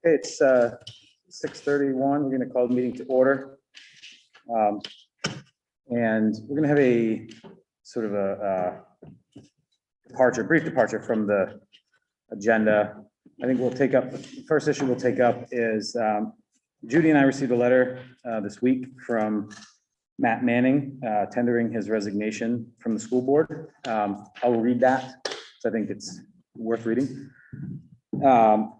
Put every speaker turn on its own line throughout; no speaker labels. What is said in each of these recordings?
Okay, it's 6:31. We're going to call the meeting to order. And we're going to have a sort of a brief departure from the agenda. I think we'll take up, the first issue we'll take up is Judy and I received a letter this week from Matt Manning tendering his resignation from the school board. I will read that because I think it's worth reading.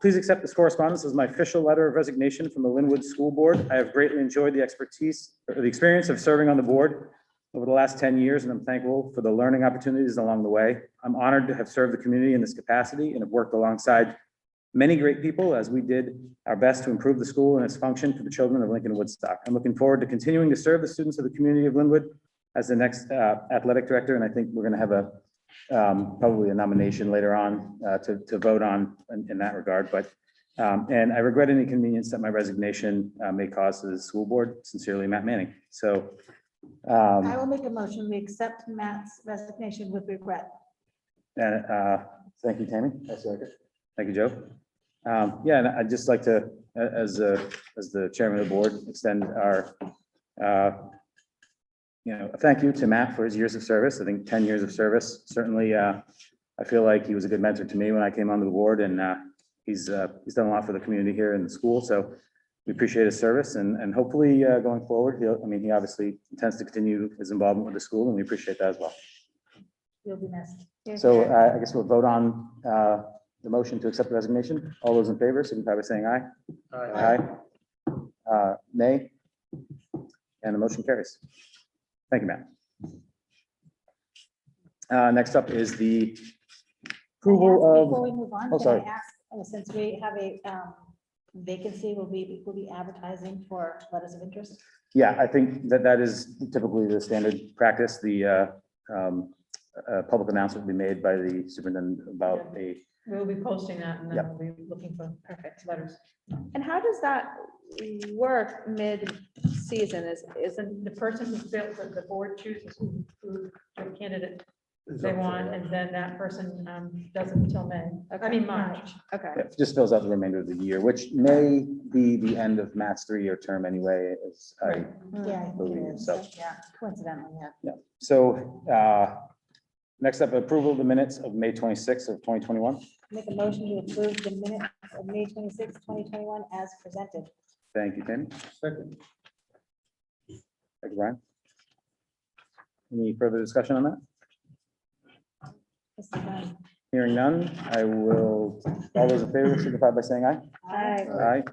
Please accept this correspondence as my official letter of resignation from the Lin-Wood School Board. I have greatly enjoyed the experience of serving on the board over the last 10 years, and I'm thankful for the learning opportunities along the way. I'm honored to have served the community in this capacity and have worked alongside many great people as we did our best to improve the school and its function for the children of Lincoln and Woodstock. I'm looking forward to continuing to serve the students of the community of Lin-Wood as the next athletic director, and I think we're going to have a probably a nomination later on to vote on in that regard. But and I regret any inconvenience that my resignation may cause to the school board. Sincerely, Matt Manning. So
I will make a motion. We accept Matt's resignation with regret.
Thank you, Tammy. Thank you, Joe. Yeah, and I'd just like to, as the chairman of the board, extend our a thank you to Matt for his years of service. I think 10 years of service. Certainly, I feel like he was a good mentor to me when I came onto the board, and he's done a lot for the community here in the school. So we appreciate his service, and hopefully going forward, he obviously intends to continue his involvement with the school, and we appreciate that as well.
You'll be missed.
So I guess we'll vote on the motion to accept the resignation. All those in favor, signify by saying aye. Aye. Nay. And the motion carries. Thank you, Matt. Next up is the approval
Before we
of,
move on,
oh,
can
sorry.
I ask, since we have a vacancy, will we be advertising for letters of interest?
yeah, I think that is typically the standard practice. The public announcement will be made by the superintendent about a,
We'll be posting that and then
Yep.
we'll be looking for perfect letters.
And how does that work mid-season? Isn't
The person who built the board chooses who the candidate they want, and then that person does it until May. I mean, March.
okay?
it just fills out the remainder of the year, which may be the end of Matt's 3-year term anyway, as I
Right.
Yeah, I think it
believe
is.
so.
Yeah, coincidentally, yeah.
Yeah, so next up, approval of the minutes of May 26th of 2021.
Make a motion to approve the minutes of May 26, 2021 as presented.
Thank you, Tammy. Second. Thank you, Brian. Any further discussion on that?
Mr. Dunn.
Hearing none, I will, all those in favor signify by saying aye.
Aye.
Aye.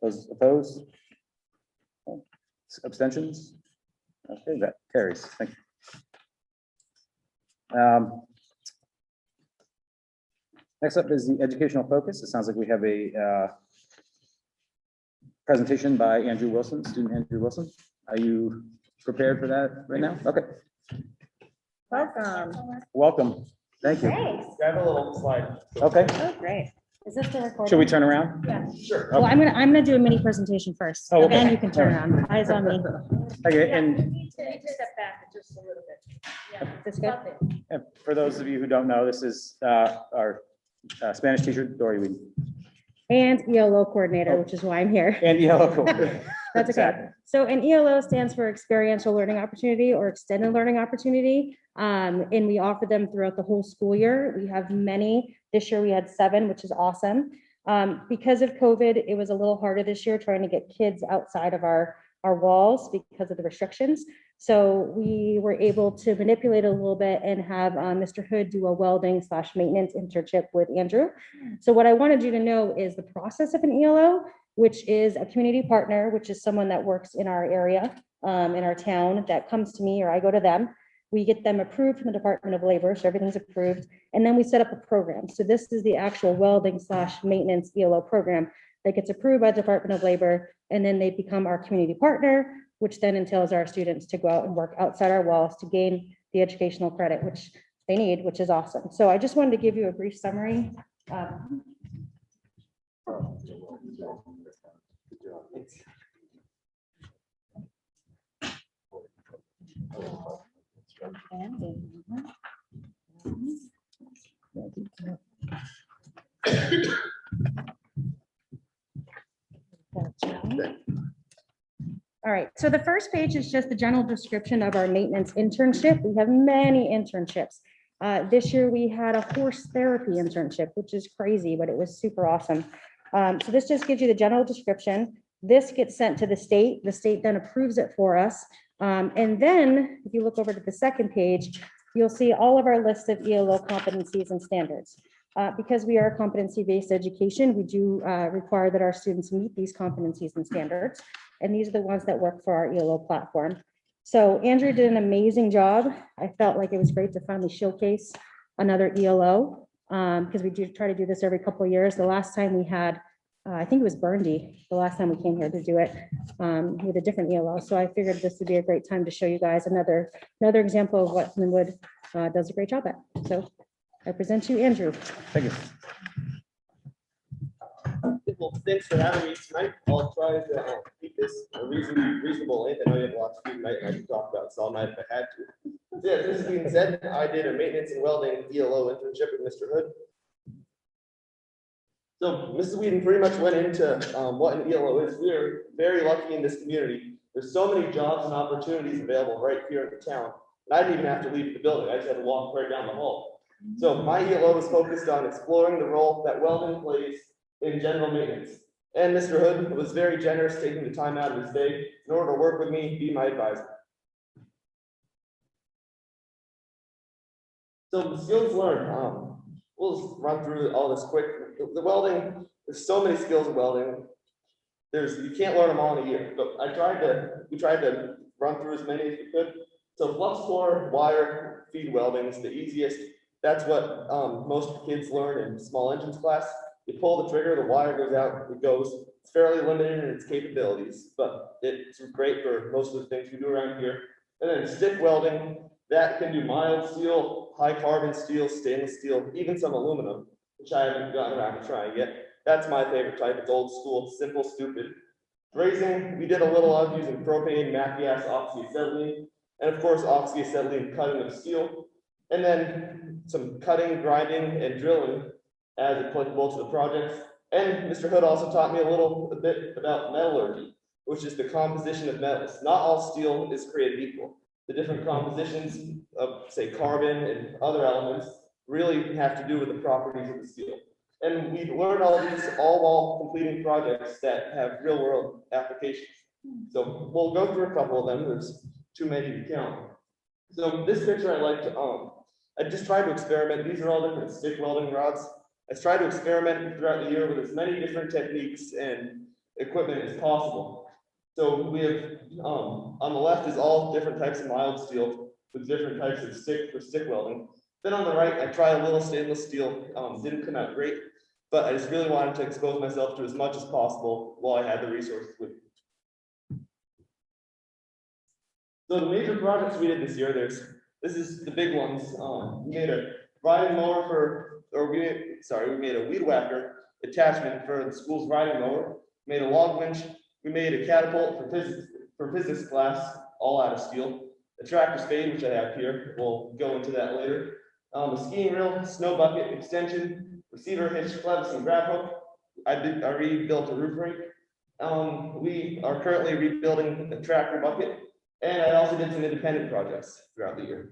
Those opposed? Abstentions? Okay, that carries. Thank you. Next up is the educational focus. It sounds like we have a presentation by Andrew Wilson, student Andrew Wilson. Are you prepared for that right now? Okay,
Welcome.
welcome. Thank you.
Thanks.
I have a little slide.
Okay,
Oh, great.
Is this the recording?
should we turn around?
Sure.
Well, I'm gonna do a mini presentation first,
Oh, okay.
then you can turn around. Eyes on me.
Okay, and
Step back just a little bit. Yeah.
This good?
and for those of you who don't know, this is our Spanish teacher, Dory Weed.
And ELO coordinator, which is why I'm here.
And yellow. Cool.
That's okay. So an ELO stands for experiential learning opportunity or extended learning opportunity. And we offer them throughout the whole school year. We have many. This year we had 7, which is awesome. Because of COVID, it was a little harder this year trying to get kids outside of our walls because of the restrictions. So we were able to manipulate a little bit and have Mr. Hood do a welding/maintenance internship with Andrew. So what I wanted you to know is the process of an ELO, which is a community partner, which is someone that works in our area, in our town, that comes to me or I go to them. We get them approved from the Department of Labor, so everything's approved. And then we set up a program. So this is the actual welding/maintenance ELO program that gets approved by the Department of Labor. And then they become our community partner, which then entails our students to go out and work outside our walls to gain the educational credit, which they need, which is awesome. So I just wanted to give you a brief summary. All right, so the first page is just the general description of our maintenance internship. We have many internships. This year we had a horse therapy internship, which is crazy, but it was super awesome. So this just gives you the general description. This gets sent to the state. The state then approves it for us. And then if you look over to the second page, you'll see all of our list of ELO competencies and standards. Because we are a competency-based education, we do require that our students meet these competencies and standards. And these are the ones that work for our ELO platform. So Andrew did an amazing job. I felt like it was great to finally showcase another ELO because we do try to do this every couple of years. The last time we had, I think it was Burndy, the last time we came here to do it with a different ELO. So I figured this would be a great time to show you guys another example of what Lin-Wood does a great job at. So I present to you, Andrew.
Thank you.
Well, thanks for having me tonight. I'll try to keep this a reasonable length. I know you have a lot to do tonight, and I can talk about this all night if I had to. So yeah, this being said, I did a maintenance and welding ELO internship with Mr. Hood. So Mrs. Whedon pretty much went into what an ELO is. We are very lucky in this community. There's so many jobs and opportunities available right here in the town. And I didn't even have to leave the building. I just had to walk right down the hall. So my ELO was focused on exploring the role that welding plays in general maintenance. And Mr. Hood was very generous, taking the time out of his day in order to work with me, be my advisor. So the skills learned, we'll just run through all this quick. The welding, there's so many skills of welding. You can't learn them all in a year, but we tried to run through as many as we could. So flux core, wire, feed welding is the easiest. That's what most kids learn in small engines class. You pull the trigger, the wire goes out, it goes. It's fairly limited in its capabilities, but it's great for most of the things we do around here. And then stick welding, that can do mild steel, high carbon steel, stainless steel, even some aluminum, which I haven't gotten around to trying yet. That's my favorite type. It's old school, simple, stupid. Brazing, we did a little of using propane, mac gas, oxyacetylene, and of course, oxyacetylene cutting of steel. And then some cutting, grinding, and drilling as applicable to the projects. And Mr. Hood also taught me a bit about metallurgy, which is the composition of metals. Not all steel is created equal. The different compositions of, say, carbon and other elements really have to do with the properties of the steel. And we learned all these all while completing projects that have real world applications. So we'll go through a couple of them. There's too many to count. So this picture I like to, I just tried to experiment. These are all different stick welding rods. I tried to experiment throughout the year with as many different techniques and equipment as possible. So we have, on the left is all different types of mild steel with different types of stick for stick welding. Then on the right, I tried a little stainless steel. Didn't come out great, but I just really wanted to expose myself to as much as possible while I had the resources with me. So the major projects we did this year, this is the big ones. We made a riding mower we made a weed whacker attachment for the school's riding mower, made a log winch, we made a catapult for physics class, all out of steel, a tractor spade, which I have here, we'll go into that later, a skiing reel, snow bucket, extension, receiver hitch, clevis, and grab hook. I rebuilt a roof rake. We are currently rebuilding a tractor bucket, and I also did some independent projects throughout the year.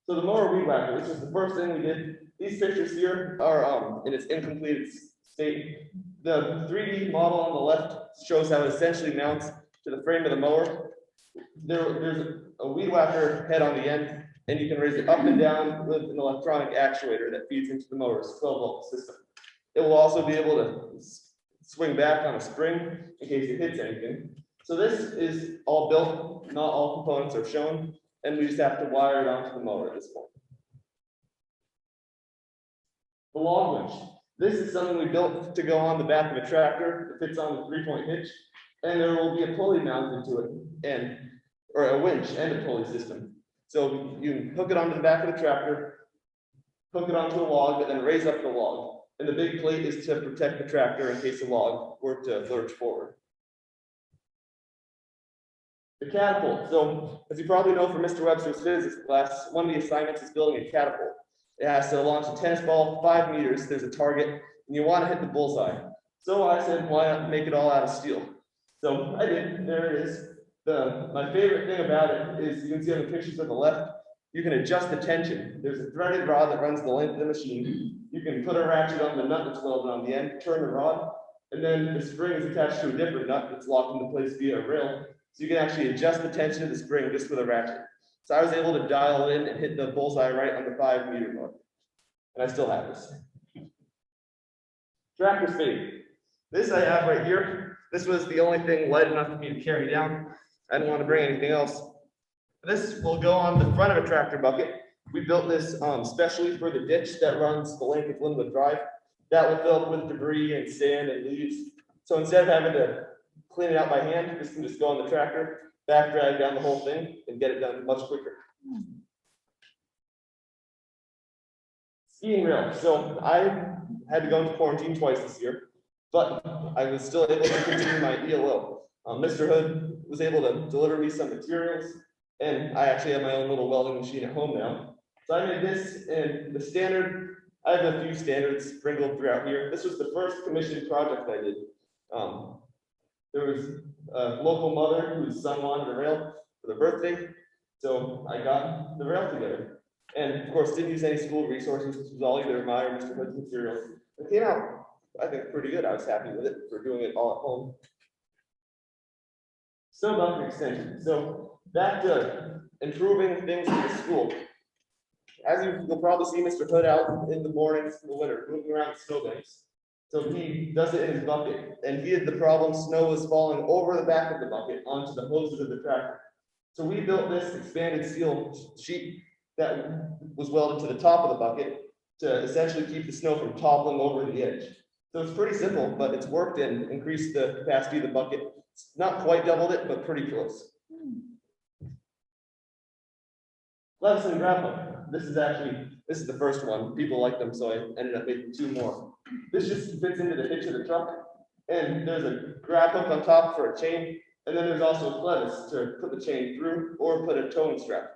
So the mower weed whacker, this is the first thing we did. These pictures here are in its incomplete state. The 3D model on the left shows how it essentially mounts to the frame of the mower. There's a weed whacker head on the end, and you can raise it up and down with an electronic actuator that feeds into the mower's 12-volt system. It will also be able to swing back on a spring in case it hits anything. So this is all built, not all components are shown, and we just have to wire it onto the mower at this point. The log winch. This is something we built to go on the back of a tractor. It fits on the 3-point hitch, and there will be a pulley mounted to it, or a winch and a pulley system. So you can hook it onto the back of the tractor, hook it onto a log, and then raise up the log. And the big plate is to protect the tractor in case the log were to lurch forward. The catapult. So, as you probably know from Mr. Webster's physics class, one of the assignments is building a catapult. It has to launch a tennis ball 5 meters. There's a target, and you want to hit the bullseye. So I said, why not make it all out of steel? So I did, there it is. My favorite thing about it is you can see on the pictures on the left, you can adjust the tension. There's a threaded rod that runs the length of the machine. You can put a ratchet on the nut that's welded on the end, turn the rod, and then the spring is attached to a different nut that's locked into place via a rail. So you can actually adjust the tension of the spring just with a ratchet. So I was able to dial it in and hit the bullseye right on the 5-meter mark. And I still have this. Tractor spade. This I have right here. This was the only thing light enough for me to carry down. I didn't want to bring anything else. This will go on the front of a tractor bucket. We built this specially for the ditch that runs the length of Lin-Wood Drive. That will fill up with debris and sand and leaves. So instead of having to clean it out by hand, this can just go on the tractor, back drag down the whole thing, and get it done much quicker. Skiing rail. So I had to go into quarantine twice this year, but I was still able to continue my ELO. Mr. Hood was able to deliver me some materials, and I actually have my own little welding machine at home now. So I made this, and the standard, I have a few standards sprinkled throughout here. This was the first commissioned project I did. There was a local mother whose son wanted a rail for their birthday, so I got the rail together. And of course, didn't use any school resources. This was all either my or Mr. Hood's materials. It came out, I think, pretty good. I was happy with it for doing it all at home. Snow bucket extension. So back to improving things in the school. As you'll probably see Mr. Hood out in the mornings in the winter, moving around the snowbanks. So he does it in his bucket, and he had the problem snow was falling over the back of the bucket onto the hoses of the tractor. So we built this expanded steel sheet that was welded to the top of the bucket to essentially keep the snow from toppling over the edge. So it's pretty simple, but it's worked and increased the capacity of the bucket. It's not quite doubled it, but pretty close. Levis and grapple. This is the first one. People like them, so I ended up making 2 more. This just fits into the hitch of the truck, and there's a grab hook on top for a chain, and then there's also a clevis to put the chain through or put a towing strap.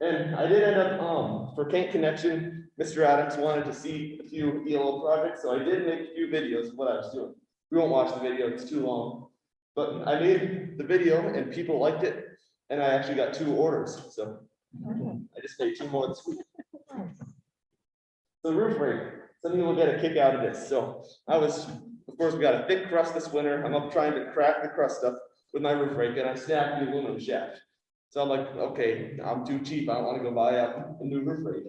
And I did end up, for Kink Connection, Mr. Adams wanted to see a few ELO projects, so I did make a few videos of what I was doing. We won't watch the video, it's too long. But I made the video and people liked it, and I actually got 2 orders, so I just made 2 more this week. The roof rake, some people get a kick out of this. So of course, we got a thick crust this winter. I'm up trying to crack the crust up with my roof rake, and I snapped the aluminum shaft. So I'm like, okay, I'm too cheap. I don't want to go buy a new roof rake.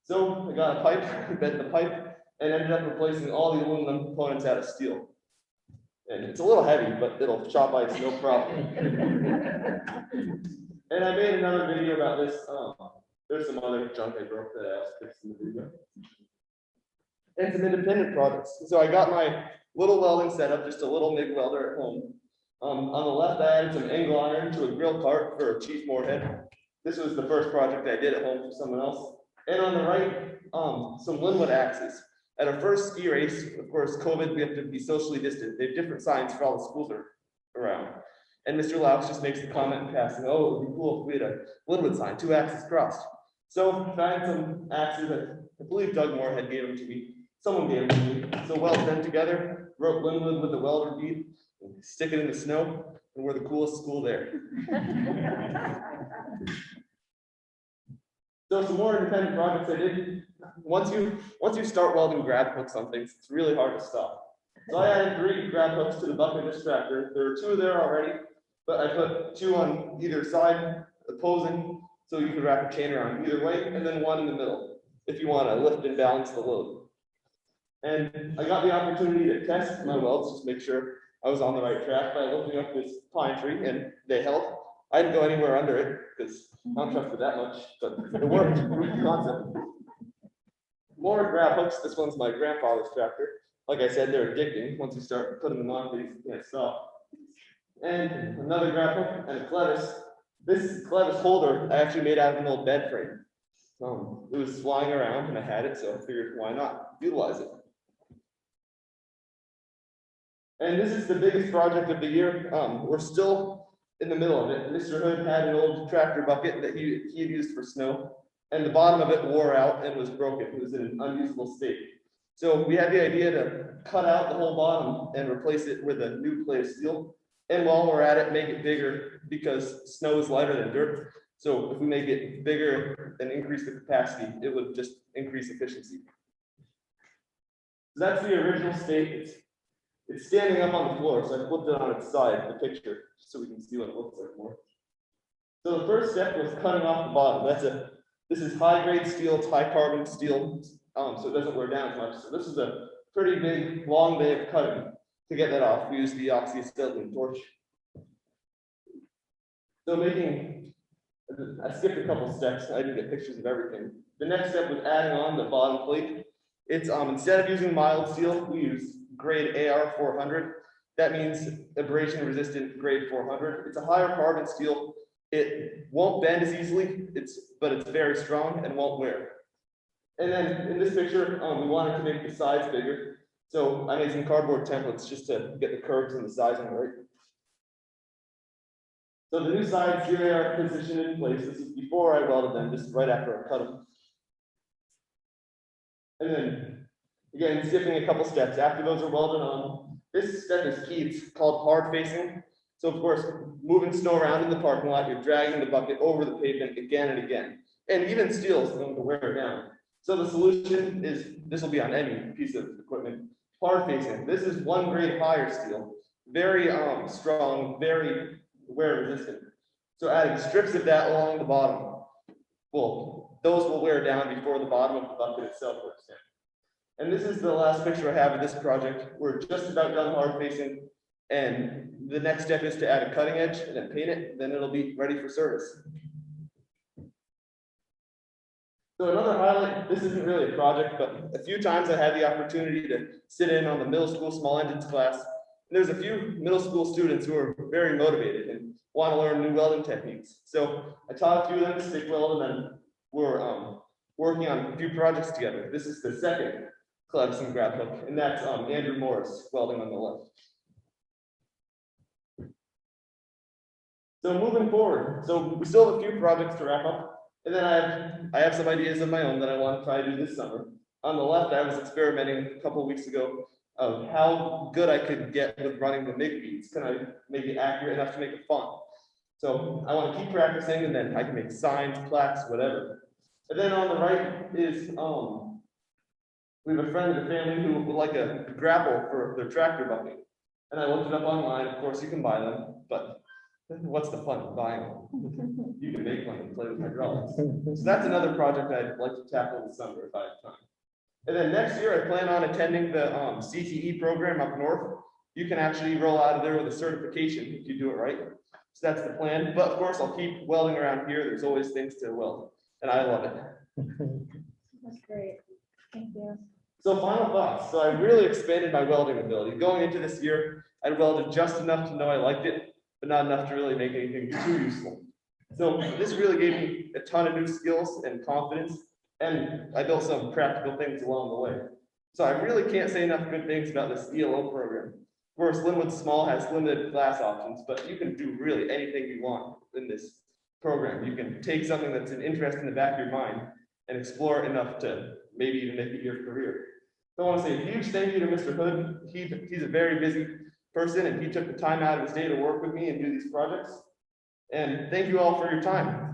So I got a pipe, bent the pipe, and ended up replacing all the aluminum components out of steel. And it's a little heavy, but it'll chop ice, no problem. And I made another video about this. There's some other junk I broke that I also fixed in the video. And some independent projects. So I got my little welding setup, just a little MIG welder at home. On the left, I added some angle iron to a grill cart for a Chief Moorhead. This was the first project I did at home for someone else. And on the right, some Lin-Wood axes. At our first ski race, of course, COVID, we have to be socially distant. They have different signs for all the schools are around. And Mr. Laux just makes the comment in passing, oh, it would be cool if we had a Lin-Wood sign, 2 axes crossed. So I had some axes that I believe Doug Moorhead gave them to me. Someone gave them to me. So weld them together, wrote Lin-Wood with the welder bead, stick it in the snow, and we're the coolest school there. So some more independent projects I did. Once you start welding grab hooks on things, it's really hard to stop. So I added 3 grab hooks to the bucket of this tractor. There are 2 there already, but I put 2 on either side, opposing, so you can wrap a chain around either way, and then 1 in the middle, if you want to lift and balance the load. And I got the opportunity to test my welds, just make sure I was on the right track by lifting up this pine tree, and they held. I didn't go anywhere under it, because I don't trust it that much, but it worked, proof of concept. More grab hooks. This one's my grandfather's tractor. Like I said, they're addicting. Once you start putting them on, you can't stop. And another grab hook and a clevis. This clevis holder I actually made out of an old bed frame. It was flying around and I had it, so I figured why not utilize it. And this is the biggest project of the year. We're still in the middle of it. Mr. Hood had an old tractor bucket that he had used for snow, and the bottom of it wore out and was broken. It was in an unusable state. So we had the idea to cut out the whole bottom and replace it with a new plate of steel. And while we're at it, make it bigger because snow is lighter than dirt. So if we make it bigger and increase the capacity, it would just increase efficiency. So that's the original state. It's standing up on the floor, so I flipped it on its side, the picture, so we can see what it looks like more. So the first step was cutting off the bottom. This is high grade steel, it's high carbon steel, so it doesn't wear down as much. So this is a pretty big, long day of cutting. To get that off, we use the oxyacetylene torch. So I skipped a couple steps. I didn't get pictures of everything. The next step was adding on the bottom plate. It's instead of using mild steel, we use grade AR 400. That means abrasion resistant grade 400. It's a higher carbon steel. It won't bend as easily, but it's very strong and won't wear. And then in this picture, we wanted to make the sides bigger. So I made some cardboard templates just to get the curves and the sizing right. So the new sides, here they are positioned in place. This is before I welded them, just right after I cut them. And then, again, skipping a couple steps. After those are welded on, this step is key. It's called hard facing. So of course, moving snow around in the parking lot, you're dragging the bucket over the pavement again and again. And even steel is going to wear it down. So the solution is, this will be on any piece of equipment, hard facing. This is 1 grade higher steel, very strong, very wear resistant. So adding strips of that along the bottom, well, those will wear down before the bottom of the bucket itself wears down. And this is the last picture I have of this project. We're just about done hard facing, and the next step is to add a cutting edge and then paint it, then it'll be ready for service. So another highlight, this isn't really a project, but a few times I had the opportunity to sit in on the middle school small engines class. And there's a few middle school students who are very motivated and want to learn new welding techniques. So I taught a few of them to stick weld, and then we're working on a few projects together. This is the second Clemson grab hook, and that's Andrew Morris welding on the left. So moving forward, so we still have a few projects to wrap up. And then I have some ideas of my own that I want to try to do this summer. On the left, I was experimenting a couple of weeks ago of how good I could get with running the MIG beads. Can I make it accurate enough to make a font? So I want to keep practicing, and then I can make signs, plaques, whatever. And then on the right is we have a friend of the family who would like a grapple for their tractor bucket. And I looked it up online. Of course, you can buy them, but what's the fun of buying them? You can make one and play with hydraulics. So that's another project I'd like to tackle this summer if I have time. And then next year, I plan on attending the CTE program up north. You can actually roll out of there with a certification if you do it right. So that's the plan. But of course, I'll keep welding around here. There's always things to weld, and I love it.
That's great. Thank you.
So final thoughts. So I really expanded my welding ability. Going into this year, I welded just enough to know I liked it, but not enough to really make anything too useful. So this really gave me a ton of new skills and confidence, and I built some practical things along the way. So I really can't say enough good things about this ELO program. Of course, Lin-Wood Small has limited class options, but you can do really anything you want in this program. You can take something that's an interest in the back of your mind and explore it enough to maybe even make it your career. So I want to say a huge thank you to Mr. Hood. He's a very busy person, and he took the time out of his day to work with me and do these projects. And thank you all for your time.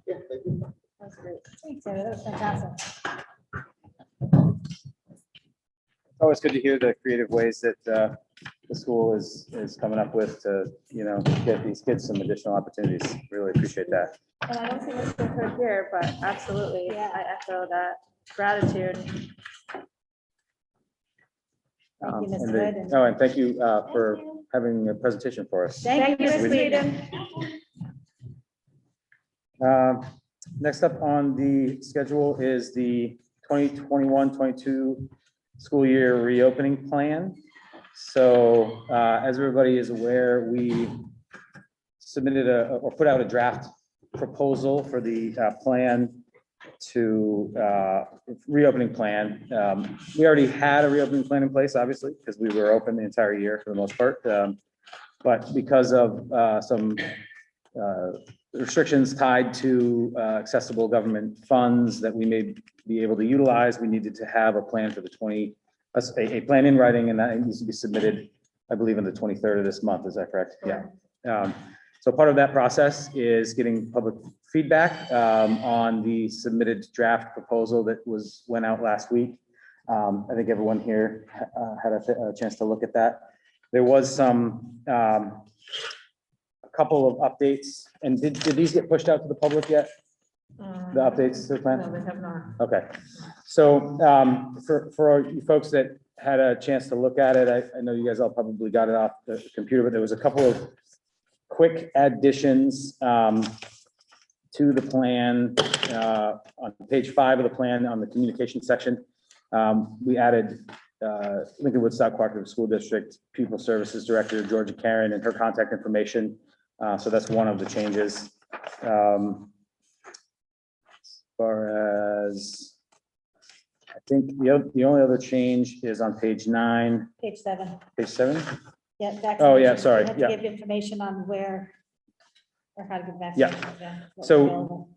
Yeah, thank you.
That's great. Thanks, Sarah. That was fantastic.
It's always good to hear the creative ways that the school is coming up with to, get these kids some additional opportunities. Really appreciate that.
And I don't see Mr. Hood here, but absolutely,
Yeah.
I echo that gratitude.
Thank you, Ms.
And
Hood, and-
and thank you for having a presentation for us.
Thank you, Ms.
We-
Sweden.
Next up on the schedule is the 2021-22 school year reopening plan. So as everybody is aware, we submitted or put out a draft proposal for the plan to reopening plan. We already had a reopening plan in place, obviously, because we were open the entire year for the most part. But because of some restrictions tied to accessible government funds that we may be able to utilize. We needed to have a plan for the a plan in writing, and that needs to be submitted, I believe, on the 23rd of this month. Is that correct? Yeah. So part of that process is getting public feedback on the submitted draft proposal that went out last week. I think everyone here had a chance to look at that. There was a couple of updates, and did these get pushed out to the public yet? The updates to the plan?
No, they have not.
Okay, so for you folks that had a chance to look at it, I know you guys all probably got it off the computer, but there was a couple of quick additions to the plan on page 5 of the plan on the communication section. We added Lincoln Woodstock Cooperative School District Pupil Services Director Georgia Karen and her contact information. So that's one of the changes. As far as, I think the only other change is on page 9.
Page 7.
Page 7?
Yeah.
Oh, yeah,
vaccinations.
sorry,
We had to
yeah.
give information on where or how to get
Yeah.
vaccinations. what's
So
available.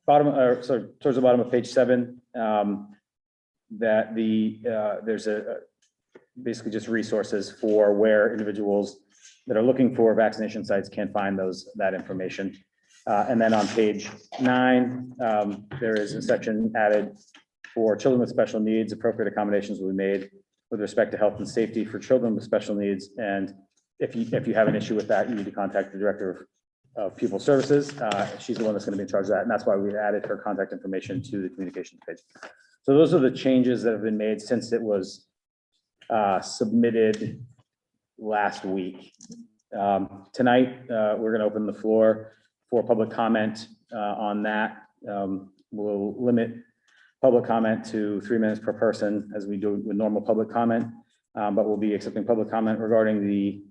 towards the bottom of page 7, that there's basically just resources for where individuals that are looking for vaccination sites can find that information. And then on page 9, there is a section added for children with special needs. Appropriate accommodations will be made with respect to health and safety for children with special needs. And if you have an issue with that, you need to contact the Director of Pupil Services. She's the one that's going to be in charge of that. And that's why we added her contact information to the communications page. So those are the changes that have been made since it was submitted last week. Tonight, we're going to open the floor for public comment on that. We'll limit public comment to 3 minutes per person as we do with normal public comment, but we'll be accepting public comment regarding the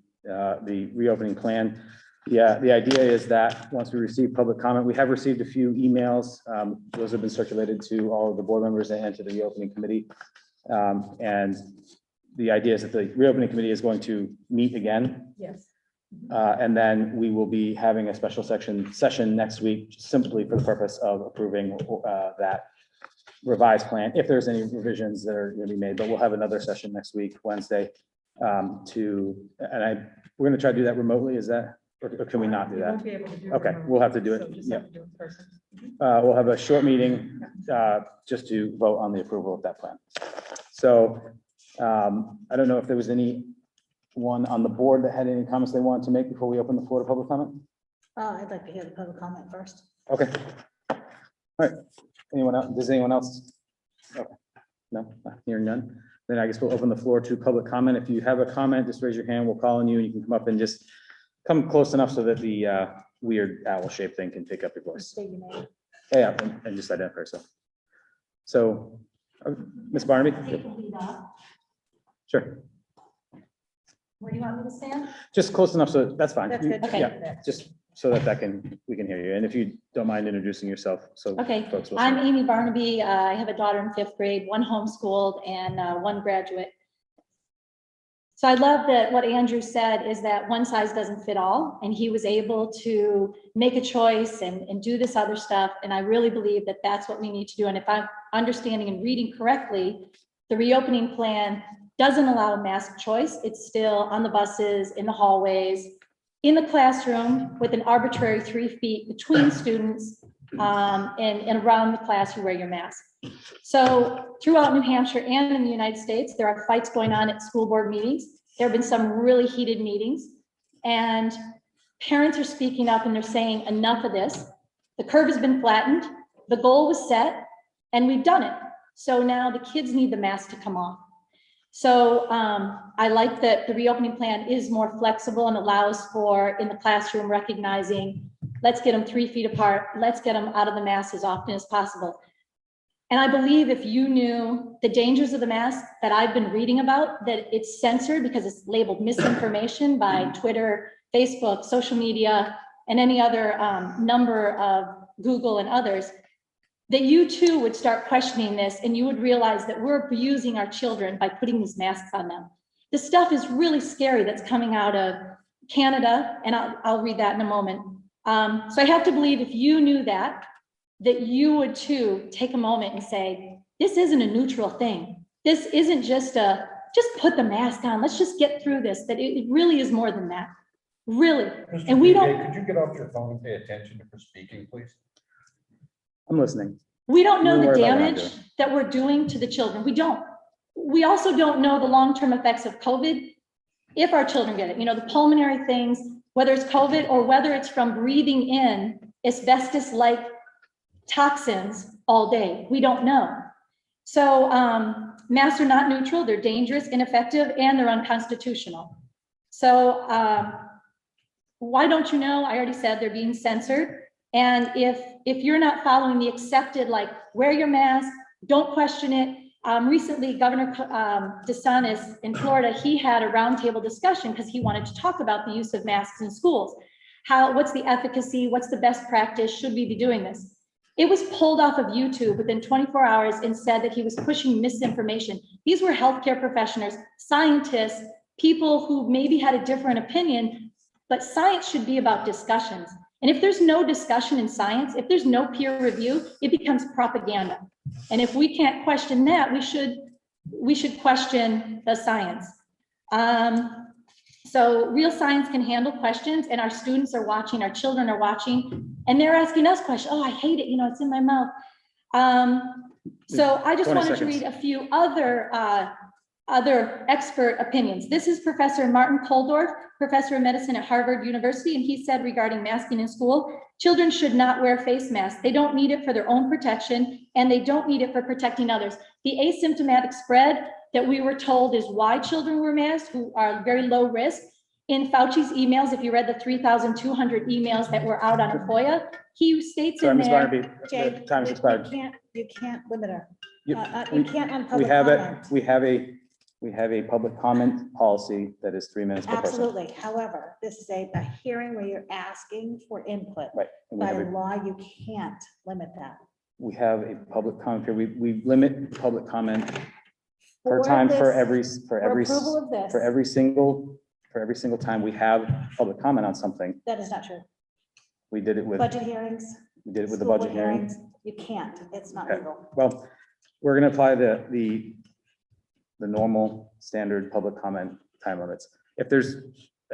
reopening plan. Yeah, the idea is that once we receive public comment, we have received a few emails. Those have been circulated to all of the board members and to the reopening committee. And the idea is that the reopening committee is going to meet again.
Yes.
And then we will be having a special session next week, simply for the purpose of approving that revised plan, if there's any revisions that are going to be made. But we'll have another session next week, Wednesday, we're going to try to do that remotely. Is that, or can we not do
You
that?
won't be able to do it
Okay,
remote,
we'll have to do it.
so just
Yeah.
have to do it in person.
We'll have a short meeting just to vote on the approval of that plan. So I don't know if there was anyone on the board that had any comments they wanted to make before we open the floor to public comment.
I'd like to hear the public comment first.
Okay. All right. Anyone else? Does anyone else? Okay. No, hearing none. Then I guess we'll open the floor to public comment. If you have a comment, just raise your hand. We'll call on you and you can come up and just come close enough so that the weird owl shaped thing can pick up your voice.
State your name.
Yeah, and just identify yourself. So, Ms. Barnaby? Sure.
Where do you want me to stand?
Just close enough so that's fine.
That's good.
Okay.
Yeah, just so that we can hear you. And if you don't mind introducing yourself, so
Okay,
folks will.
I'm Amy Barnaby. I have a daughter in 5th grade, 1 homeschooled and 1 graduate. So I love that what Andrew said is that one size doesn't fit all, and he was able to make a choice and do this other stuff. And I really believe that that's what we need to do. And if I'm understanding and reading correctly, the reopening plan doesn't allow mask choice. It's still on the buses, in the hallways, in the classroom with an arbitrary 3 feet between students, and around the class you wear your mask. So throughout New Hampshire and in the United States, there are fights going on at school board meetings. There have been some really heated meetings, and parents are speaking up and they're saying enough of this. The curve has been flattened, the goal was set, and we've done it. So now the kids need the mask to come off. So I like that the reopening plan is more flexible and allows for, in the classroom, recognizing, let's get them 3 feet apart, let's get them out of the mask as often as possible. And I believe if you knew the dangers of the mask that I've been reading about, that it's censored because it's labeled misinformation by Twitter, Facebook, social media, and any other number of Google and others, that you too would start questioning this and you would realize that we're abusing our children by putting these masks on them. This stuff is really scary that's coming out of Canada, and I'll read that in a moment. So I have to believe if you knew that you would too take a moment and say, this isn't a neutral thing. This isn't just put the mask on. Let's just get through this, that it really is more than that. Really.
Mr.
And we
PJ,
don't,
could you get off your phone and pay attention if we're speaking, please?
I'm listening.
we don't know
You
the
worry about what I'm
damage
doing.
that we're doing to the children. We don't. We also don't know the long-term effects of COVID if our children get it. You know, the pulmonary things, whether it's COVID or whether it's from breathing in asbestos-like toxins all day. We don't know. So masks are not neutral. They're dangerous, ineffective, and they're unconstitutional. So why don't you know? I already said they're being censored. And if you're not following the accepted, like wear your mask, don't question it. Recently, Governor DeSantis in Florida, he had a roundtable discussion because he wanted to talk about the use of masks in schools. What's the efficacy? What's the best practice? Should we be doing this? It was pulled off of YouTube within 24 hours and said that he was pushing misinformation. These were healthcare professionals, scientists, people who maybe had a different opinion, but science should be about discussions. And if there's no discussion in science, if there's no peer review, it becomes propaganda. And if we can't question that, we should question the science. So real science can handle questions, and our students are watching, our children are watching, and they're asking us questions. Oh, I hate it, you know, it's in my mouth. So I just
20
wanted to
seconds.
read a few other expert opinions. This is Professor Martin Koldorf, professor of medicine at Harvard University, and he said regarding masking in school, children should not wear face masks. They don't need it for their own protection, and they don't need it for protecting others. The asymptomatic spread that we were told is why children wear masks, who are very low risk. In Fauci's emails, if you read the 3,200 emails that were out on a FOIA, he states
Sorry,
in
Ms.
there.
Barnaby,
Jay,
the time has
you
expired.
you can't limit her.
You-
You can't on
We
public
have it,
comment.
we have a public comment policy that is 3 minutes per person.
Absolutely. However, this is a hearing where you're asking for input.
Right. And we
By
have a,
law, you can't limit that.
we have a public comment period. We limit public comment per
For
time for
this- For approval of this.
for every single time we have public comment on something.
That is not true.
We did it with,
Budget hearings.
we did it with the
school
budget hearing.
hearings, You can't. It's not
Okay.
legal.
Well, we're gonna apply the normal standard public comment time limits. If there's,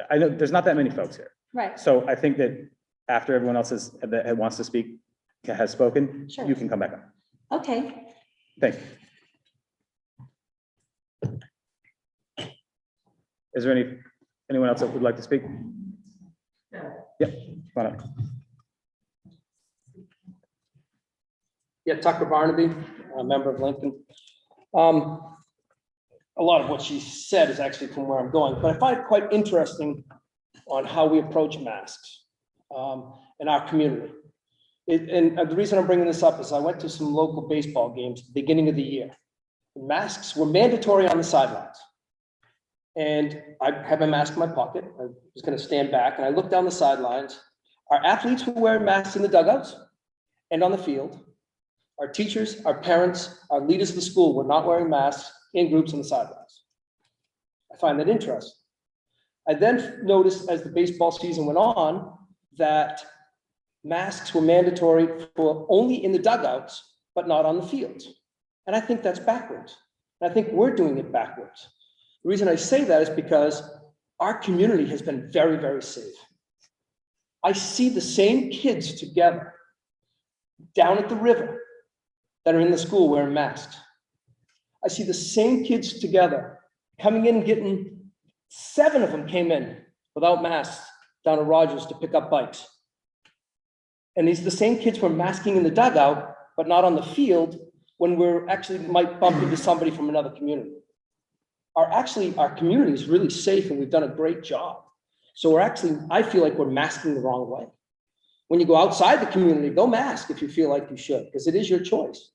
I know there's not that many folks here.
Right,
So I think that after everyone else that wants to speak has spoken,
Sure.
you can come back up.
okay.
Thank you. Is there anyone else that would like to speak? Yeah, come on up.
Yeah, Tucker Barnaby, a member of Lincoln. A lot of what she said is actually from where I'm going, but I find it quite interesting on how we approach masks in our community. And the reason I'm bringing this up is I went to some local baseball games at the beginning of the year. Masks were mandatory on the sidelines. And I had my mask in my pocket. I was going to stand back and I looked down the sidelines. Our athletes were wearing masks in the dugouts and on the field. Our teachers, our parents, our leaders of the school were not wearing masks in groups on the sidelines. I find that interesting. I then noticed as the baseball season went on that masks were mandatory for only in the dugouts, but not on the fields. And I think that's backwards. And I think we're doing it backwards. The reason I say that is because our community has been very, very safe. I see the same kids together down at the river that are in the school wearing masks. I see the same kids together coming in and getting, 7 of them came in without masks down at Rogers to pick up bikes. And these are the same kids who are masking in the dugout, but not on the field when we're actually might bump into somebody from another community. Our community is really safe and we've done a great job. So I feel like we're masking the wrong way. When you go outside the community, go mask if you feel like you should, because it is your choice.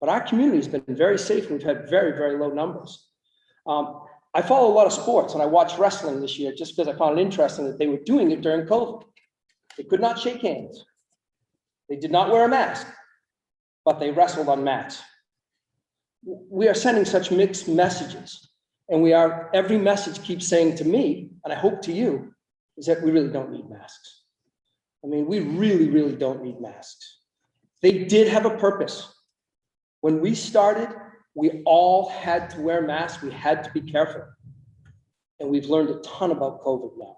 But our community has been very safe and we've had very, very low numbers. I follow a lot of sports and I watched wrestling this year just because I found it interesting that they were doing it during COVID. They could not shake hands. They did not wear a mask, but they wrestled on mats. We are sending such mixed messages. And every message keeps saying to me, and I hope to you, is that we really don't need masks. I mean, we really, really don't need masks. They did have a purpose. When we started, we all had to wear masks. We had to be careful. And we've learned a ton about COVID now.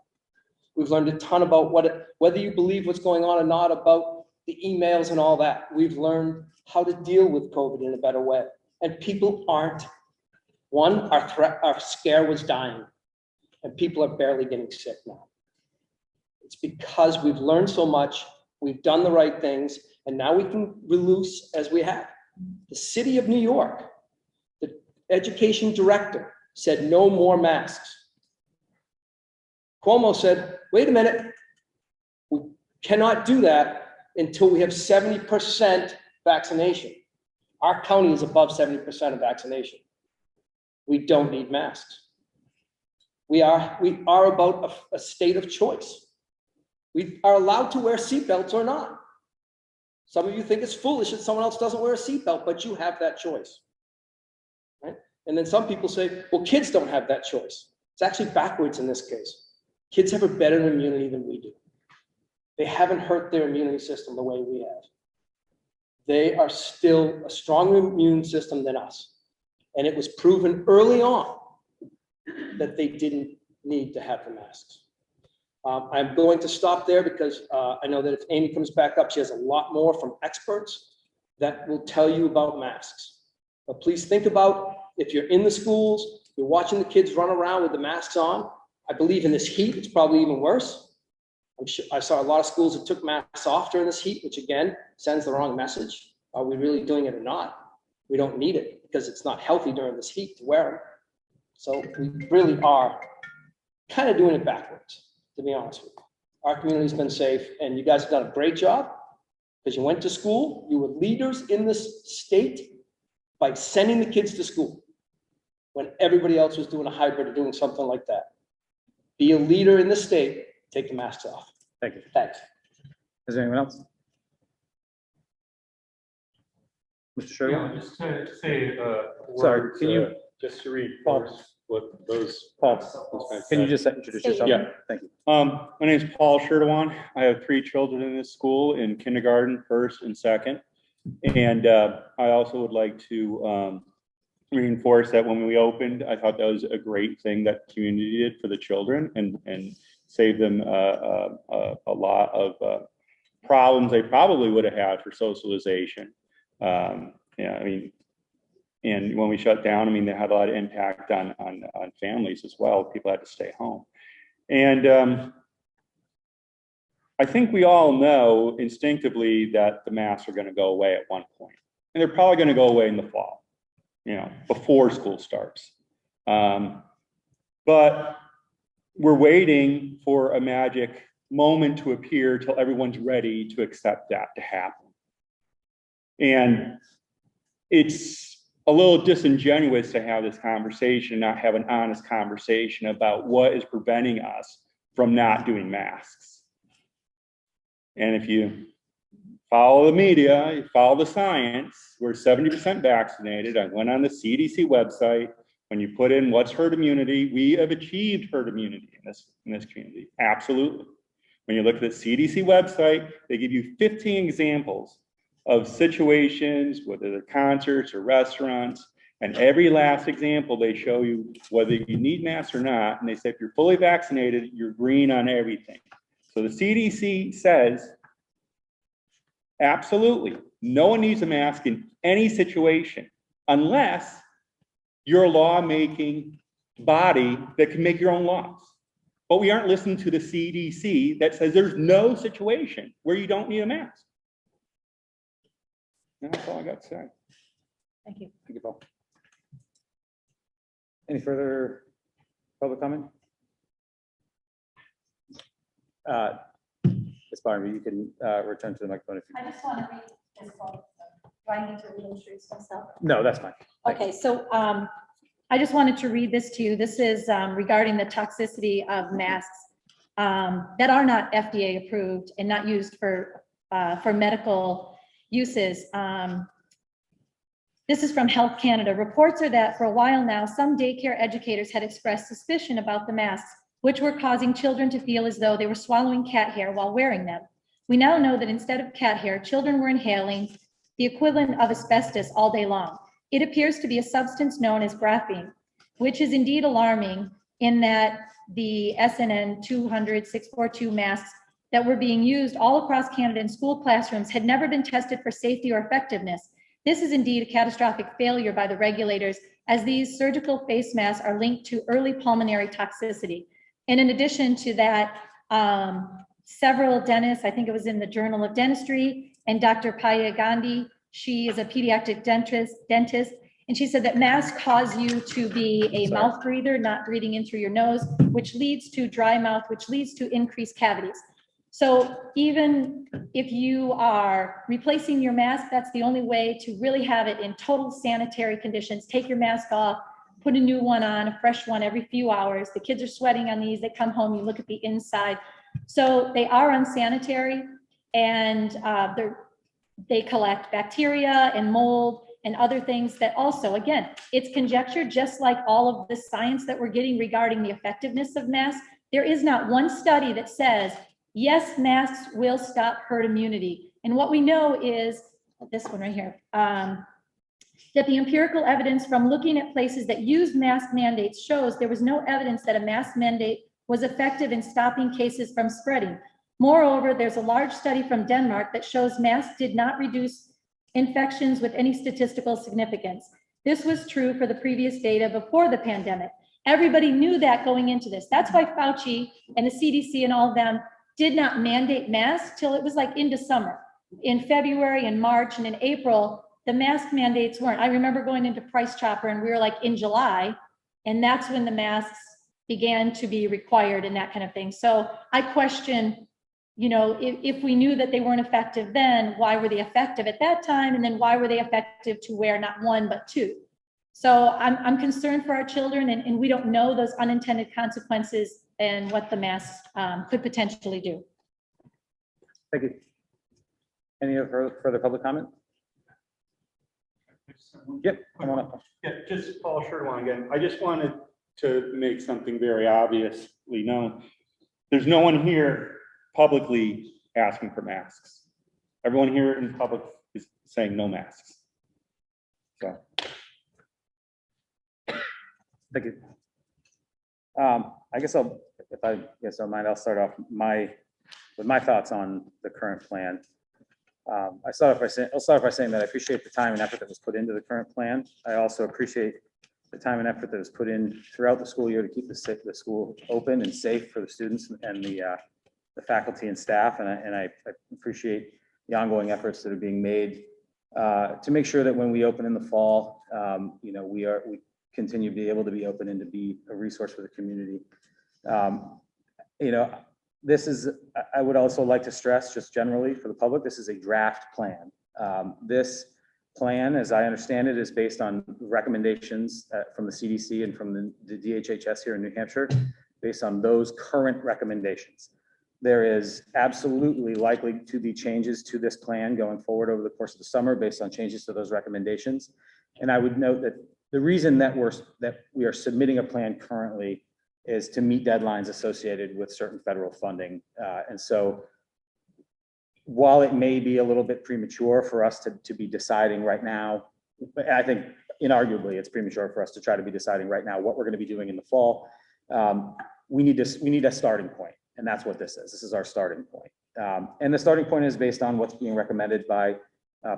We've learned a ton about whether you believe what's going on or not, about the emails and all that. We've learned how to deal with COVID in a better way. And people aren't. One, our scare was dying, and people are barely getting sick now. It's because we've learned so much, we've done the right things, and now we can release as we have. The city of New York, the education director said no more masks. Cuomo said, wait a minute, we cannot do that until we have 70% vaccination. Our county is above 70% of vaccination. We don't need masks. We are about a state of choice. We are allowed to wear seatbelts or not. Some of you think it's foolish that someone else doesn't wear a seatbelt, but you have that choice. Right? And then some people say, well, kids don't have that choice. It's actually backwards in this case. Kids have a better immunity than we do. They haven't hurt their immunity system the way we have. They are still a stronger immune system than us. And it was proven early on that they didn't need to have the masks. I'm going to stop there because I know that if Amy comes back up, she has a lot more from experts that will tell you about masks. But please think about if you're in the schools, you're watching the kids run around with the masks on. I believe in this heat, it's probably even worse. I'm sure I saw a lot of schools that took masks off during this heat, which again, sends the wrong message. Are we really doing it or not? We don't need it because it's not healthy during this heat to wear them. So we really are kind of doing it backwards, to be honest with you. Our community's been safe and you guys have done a great job because you went to school. You were leaders in this state by sending the kids to school when everybody else was doing a hybrid or doing something like that. Be a leader in the state, take the masks off.
Thank you.
Thanks.
Is there anyone else? Mr. Sherwood?
Yeah, just to say,
Sorry, can you,
just to read
Paul.
what those.
Paul, can you just introduce yourself?
Yeah.
Thank you.
My name is Paul Sherdewan. I have 3 children in this school in kindergarten, first and second. And I also would like to reinforce that when we opened, I thought that was a great thing that the community did for the children and saved them a lot of problems they probably would have had for socialization. Yeah, I mean, and when we shut down, I mean, they had a lot of impact on families as well. People had to stay home. And I think we all know instinctively that the masks are going to go away at one point. And they're probably going to go away in the fall, you know, before school starts. But we're waiting for a magic moment to appear till everyone's ready to accept that to happen. And it's a little disingenuous to have this conversation, not have an honest conversation about what is preventing us from not doing masks. And if you follow the media, you follow the science, we're 70% vaccinated. I went on the CDC website. When you put in what's herd immunity, we have achieved herd immunity in this community. Absolutely. When you look at the CDC website, they give you 15 examples of situations, whether they're concerts or restaurants, and every last example, they show you whether you need masks or not. And they say, if you're fully vaccinated, you're green on everything. So the CDC says, absolutely, no one needs a mask in any situation, unless you're a lawmaking body that can make your own laws. But we aren't listening to the CDC that says there's no situation where you don't need a mask. And that's all I got to say.
Thank you.
Thank you, Paul. Any further public comment? Ms. Barnaby, you can return to the microphone if you.
I just want to read this quote. Do I need to reintroduce myself?
No, that's fine.
Okay, so I just wanted to read this to you. This is regarding the toxicity of masks that are not FDA approved and not used for medical uses. This is from Health Canada. Reports are that for a while now, some daycare educators had expressed suspicion about the masks, which were causing children to feel as though they were swallowing cat hair while wearing them. We now know that instead of cat hair, children were inhaling the equivalent of asbestos all day long. It appears to be a substance known as graphene, which is indeed alarming in that the SNN 200-642 masks that were being used all across Canada in school classrooms had never been tested for safety or effectiveness. This is indeed a catastrophic failure by the regulators, as these surgical face masks are linked to early pulmonary toxicity. And in addition to that, several dentists, I think it was in the Journal of Dentistry, and Dr. Paya Gandhi, she is a pediatric dentist, and she said that masks cause you to be a mouth breather, not breathing in through your nose, which leads to dry mouth, which leads to increased cavities. So even if you are replacing your mask, that's the only way to really have it in total sanitary conditions. Take your mask off, put a new one on, a fresh one every few hours. The kids are sweating on these. They come home, you look at the inside. So they are unsanitary, and they collect bacteria and mold and other things that also, again, it's conjecture, just like all of the science that we're getting regarding the effectiveness of masks. There is not one study that says, yes, masks will stop herd immunity. And what we know is, this one right here, that the empirical evidence from looking at places that used mask mandates shows there was no evidence that a mask mandate was effective in stopping cases from spreading. Moreover, there's a large study from Denmark that shows masks did not reduce infections with any statistical significance. This was true for the previous data before the pandemic. Everybody knew that going into this. That's why Fauci and the CDC and all of them did not mandate masks till it was like into summer. In February and March and in April, the mask mandates weren't. I remember going into Price Chopper and we were like in July, and that's when the masks began to be required and that kind of thing. So I question, you know, if we knew that they weren't effective then, why were they effective at that time? And then why were they effective to wear not one, but two? So I'm concerned for our children, and we don't know those unintended consequences and what the masks could potentially do.
Thank you. Any further public comment? Yep, come on up.
Yeah, just Paul Sherwan again. I just wanted to make something very obviously known. There's no one here publicly asking for masks. Everyone here in public is saying no masks. So.
Thank you. I guess I'll start off with my thoughts on the current plan. I'll start off by saying that I appreciate the time and effort that was put into the current plan. I also appreciate the time and effort that was put in throughout the school year to keep the school open and safe for the students and the faculty and staff. And I appreciate the ongoing efforts that are being made to make sure that when we open in the fall, we continue to be able to be open and to be a resource for the community. This is, I would also like to stress just generally for the public, this is a draft plan. This plan, as I understand it, is based on recommendations from the CDC and from the DHHS here in New Hampshire, based on those current recommendations. There is absolutely likely to be changes to this plan going forward over the course of the summer based on changes to those recommendations. And I would note that the reason that we are submitting a plan currently is to meet deadlines associated with certain federal funding. And so while it may be a little bit premature for us to be deciding right now, I think inarguably it's premature for us to try to be deciding right now what we're going to be doing in the fall. We need a starting point, and that's what this is. This is our starting point. And the starting point is based on what's being recommended by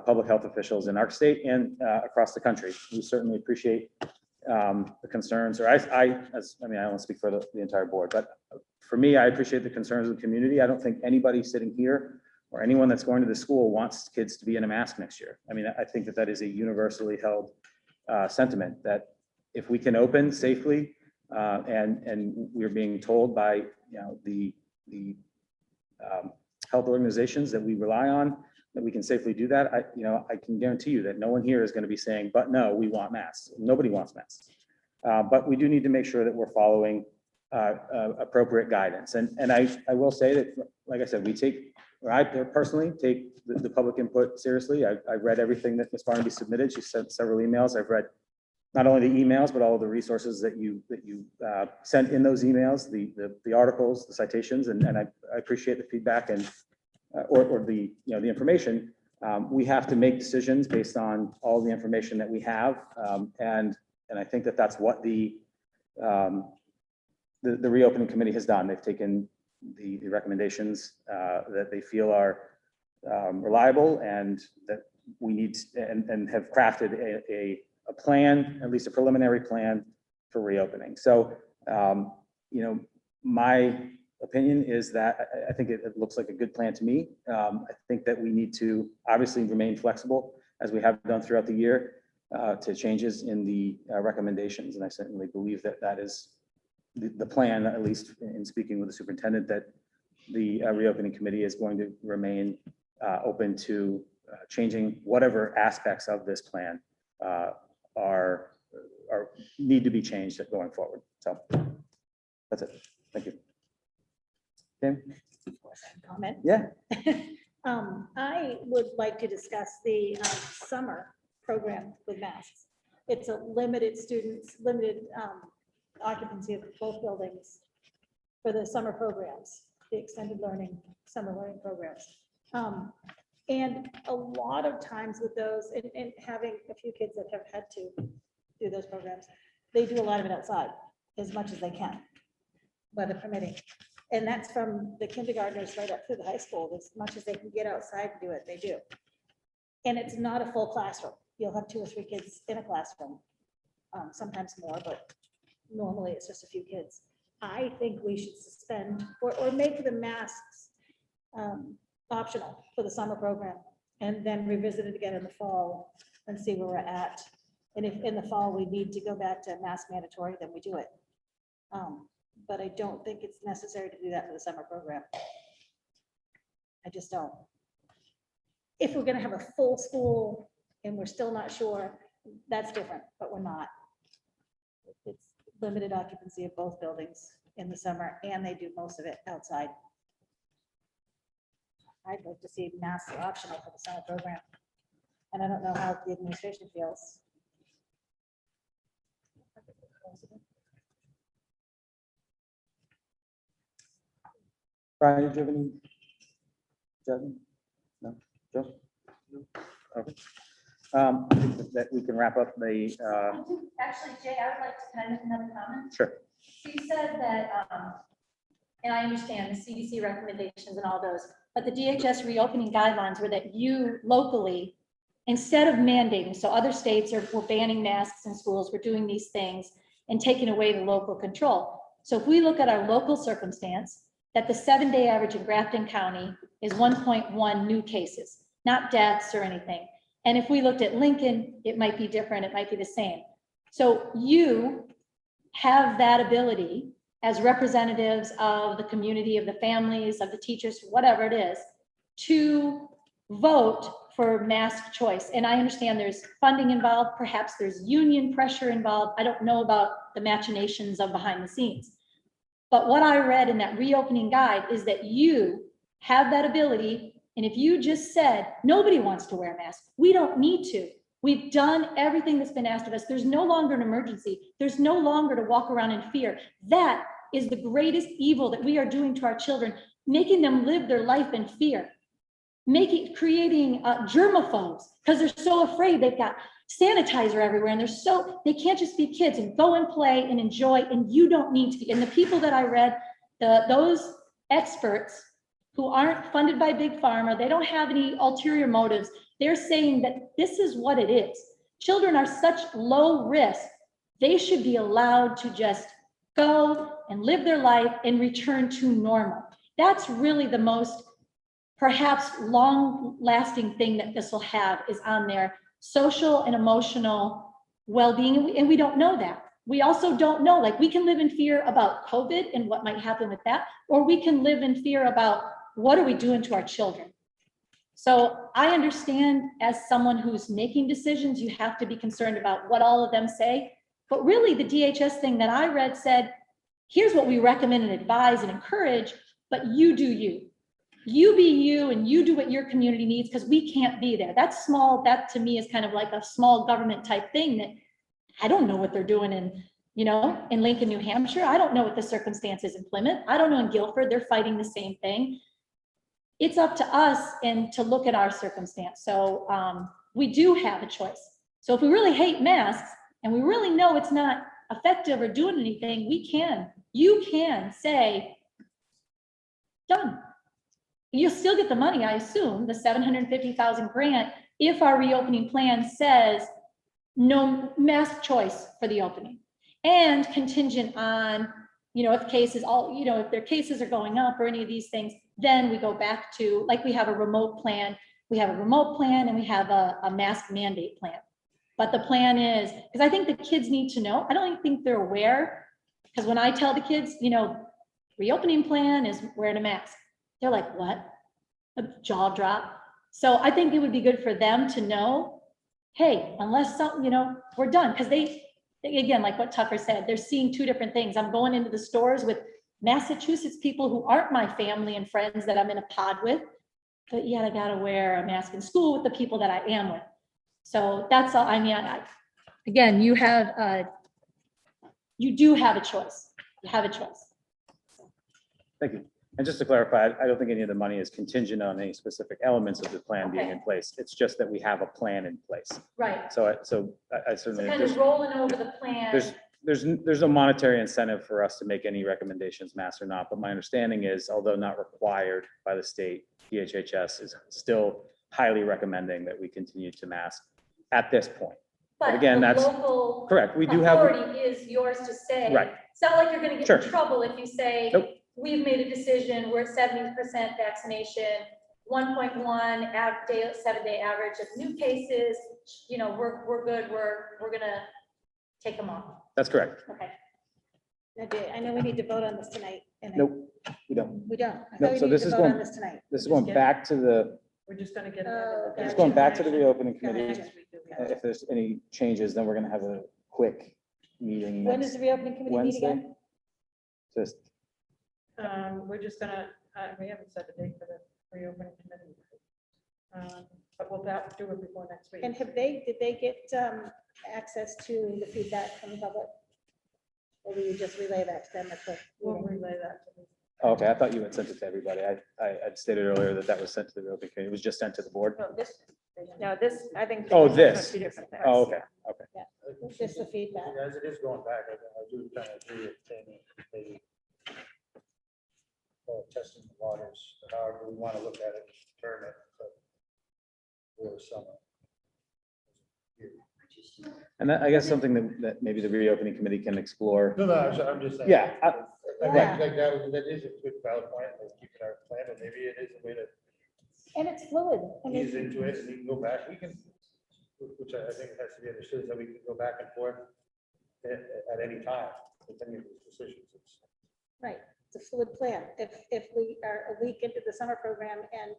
public health officials in our state and across the country. We certainly appreciate the concerns, or I don't speak for the entire board, but for me, I appreciate the concerns of the community. I don't think anybody sitting here or anyone that's going to the school wants kids to be in a mask next year. I mean, I think that is a universally held sentiment that if we can open safely and we're being told by the health organizations that we rely on that we can safely do that, I can guarantee you that no one here is going to be saying, but no, we want masks. Nobody wants masks. But we do need to make sure that we're following appropriate guidance. And I will say that, like I said, I personally take the public input seriously. I read everything that Ms. Barnaby submitted. She sent several emails. I've read not only the emails, but all of the resources that you sent in those emails, the articles, the citations, and I appreciate the feedback and or the, the information, we have to make decisions based on all the information that we have. And I think that that's what the reopening committee has done. They've taken the recommendations that they feel are reliable and that we need, and have crafted a plan, at least a preliminary plan for reopening. So, my opinion is that I think it looks like a good plan to me. I think that we need to obviously remain flexible, as we have done throughout the year, to changes in the recommendations. And I certainly believe that that is the plan, at least in speaking with the superintendent, that the reopening committee is going to remain open to changing whatever aspects of this plan are need to be changed going forward. So that's it. Thank you. Tim?
Comment.
Yeah.
I would like to discuss the summer program with masks. It's a limited students, limited occupancy of both buildings for the summer programs, the extended learning, summer learning programs. And a lot of times with those, and having a few kids that have had to do those programs, they do a lot of it outside as much as they can, weather permitting. And that's from the kindergartners right up through the high school. As much as they can get outside and do it, they do. And it's not a full classroom. You'll have 2 or 3 kids in a classroom, sometimes more, but normally it's just a few kids. I think we should suspend or make the masks optional for the summer program, and then revisit it again in the fall and see where we're at. And if in the fall we need to go back to mask mandatory, then we do it. But I don't think it's necessary to do that for the summer program. I just don't. If we're gonna have a full school and we're still not sure, that's different, but we're not. It's limited occupancy of both buildings in the summer, and they do most of it outside. I'd like to see masks optional for the summer program. And I don't know how the administration feels.
Brian, did you have any? Jasmine? No? Joe? Okay. I think that we can wrap up the,
Actually, Jay, I would like to, can I make another comment?
sure.
So you said that, and I understand the CDC recommendations and all those, but the DHS reopening guidelines were that you locally, instead of mandating, so other states were banning masks in schools, we're doing these things and taking away the local control. So if we look at our local circumstance, that the 7-day average in Grafton County is 1.1 new cases, not deaths or anything. And if we looked at Lincoln, it might be different, it might be the same. So you have that ability as representatives of the community, of the families, of the teachers, whatever it is, to vote for mask choice. And I understand there's funding involved, perhaps there's union pressure involved. I don't know about the machinations of behind the scenes. But what I read in that reopening guide is that you have that ability. And if you just said, nobody wants to wear a mask, we don't need to. We've done everything that's been asked of us. There's no longer an emergency. There's no longer to walk around in fear. That is the greatest evil that we are doing to our children, making them live their life in fear, creating germaphobes because they're so afraid. They've got sanitizer everywhere and they can't just be kids and go and play and enjoy, and you don't need to be. And the people that I read, those experts who aren't funded by Big Pharma, they don't have any ulterior motives. They're saying that this is what it is. Children are such low risk. They should be allowed to just go and live their life and return to normal. That's really the most perhaps long-lasting thing that this will have is on their social and emotional well-being. And we don't know that. We also don't know, like we can live in fear about COVID and what might happen with that, or we can live in fear about what are we doing to our children. So I understand as someone who's making decisions, you have to be concerned about what all of them say. But really the DHS thing that I read said, here's what we recommend and advise and encourage, but you do you. You be you and you do what your community needs because we can't be there. That's small. That to me is kind of like a small government type thing that I don't know what they're doing in Lincoln, New Hampshire. I don't know what the circumstances in Plymouth. I don't know in Guilford. They're fighting the same thing. it's up to us and to look at our circumstance. So we do have a choice. So if we really hate masks and we really know it's not effective or doing anything, you can say, done. You'll still get the money, I assume, the 750,000 grant, if our reopening plan says no mask choice for the opening, and contingent on, if cases if their cases are going up or any of these things, then we go back to, like, we have a remote plan. We have a remote plan and we have a mask mandate plan. But the plan is, because I think the kids need to know, I don't even think they're aware, because when I tell the kids, reopening plan is wearing a mask, they're like, what? A jaw drop. So I think it would be good for them to know, hey, unless something, we're done. Because they, again, like what Tucker said, they're seeing two different things. I'm going into the stores with Massachusetts people who aren't my family and friends that I'm in a pod with, but yet I gotta wear a mask in school with the people that I am with. So that's all. I mean, again, you do have a choice. You have a choice.
Thank you. And just to clarify, I don't think any of the money is contingent on any specific elements of the plan being in place. It's just that we have a plan in place.
Right.
So I
So
certainly,
kind of rolling over the plan.
there's no monetary incentive for us to make any recommendations, mass or not. But my understanding is, although not required by the state, DHHS is still highly recommending that we continue to mask at this point. But again,
the
that's
local
correct. We do have,
authority is yours to say.
right.
It's not like you're going to get
Sure.
in trouble if you say,
Nope.
We've made a decision, we're at 70% vaccination, 1.1 7-day average of new cases, we're good, we're gonna take them off.
That's correct.
Okay.
I know we need to vote on this tonight.
Nope, we don't.
We don't. I
Nope,
thought we
so
needed
this
to
is
vote
going-
on this tonight.
This is going back to the,
We're just gonna get.
Oh,
it's
gotcha.
going back to the reopening
Gotcha.
committee. If there's any changes, then we're gonna have a quick meeting.
When
next
does the reopening committee meet
Wednesday.
again?
Just,
We're just gonna, we haven't set a date for the reopening committee. But we'll do it before next week.
And did they get access to the feedback from the public? Or will you just relay that to them at the
We'll
meeting?
relay that to them.
oh, okay, I thought you had sent it to everybody. I'd stated earlier that was sent to the reopening committee. It was just sent to the board.
This, I think.
Oh, this.
Two different things.
Oh, okay, okay.
Just the feedback.
As it is going back, I do kind of agree with Tammy, maybe testing the waters, however we want to look at it, turn it, but for the summer.
And I guess something that maybe the reopening committee can explore.
No, I'm just saying.
Yeah,
I think like that is a good valid point, like keeping our plan, but maybe it is a way to
And it's fluid. I mean,
ease into it, and we can go back, which I think has to be understood, is that we can go back and forth at any time with any of these decisions.
right, it's a fluid plan. If we are a week into the summer program and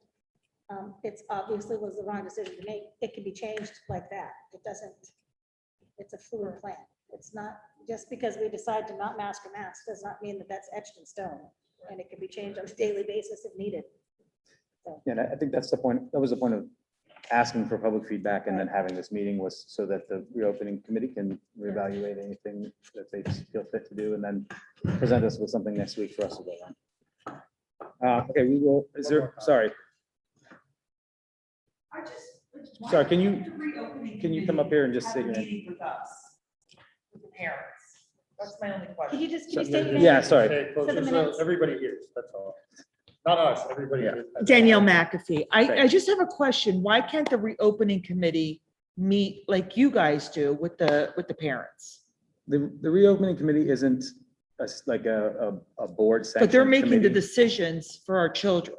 it's obviously was the wrong decision to make, it can be changed like that. It doesn't, it's a fluid plan. It's not, just because we decide to not mask or mask does not mean that that's etched in stone. And it can be changed on a daily basis if needed.
yeah, and I think that's the point. That was the point of asking for public feedback and then having this meeting, was so that the reopening committee can reevaluate anything that they feel fit to do and then present us with something next week for us to vote on. Okay, we will, sorry. Sorry, can you come up here and just say your name?
With us, with the parents. That's my only
Could
question.
you just state your name?
Yeah, sorry.
Okay, folks,
the
just
minutes.
everybody hears, that's all. Not us, everybody.
Yeah.
hears.
Danielle McAfee,
Right.
I just have a question. Why can't the reopening committee meet like you guys do with the parents?
The reopening committee isn't like a board section.
But they're making the
committee.
decisions for our children.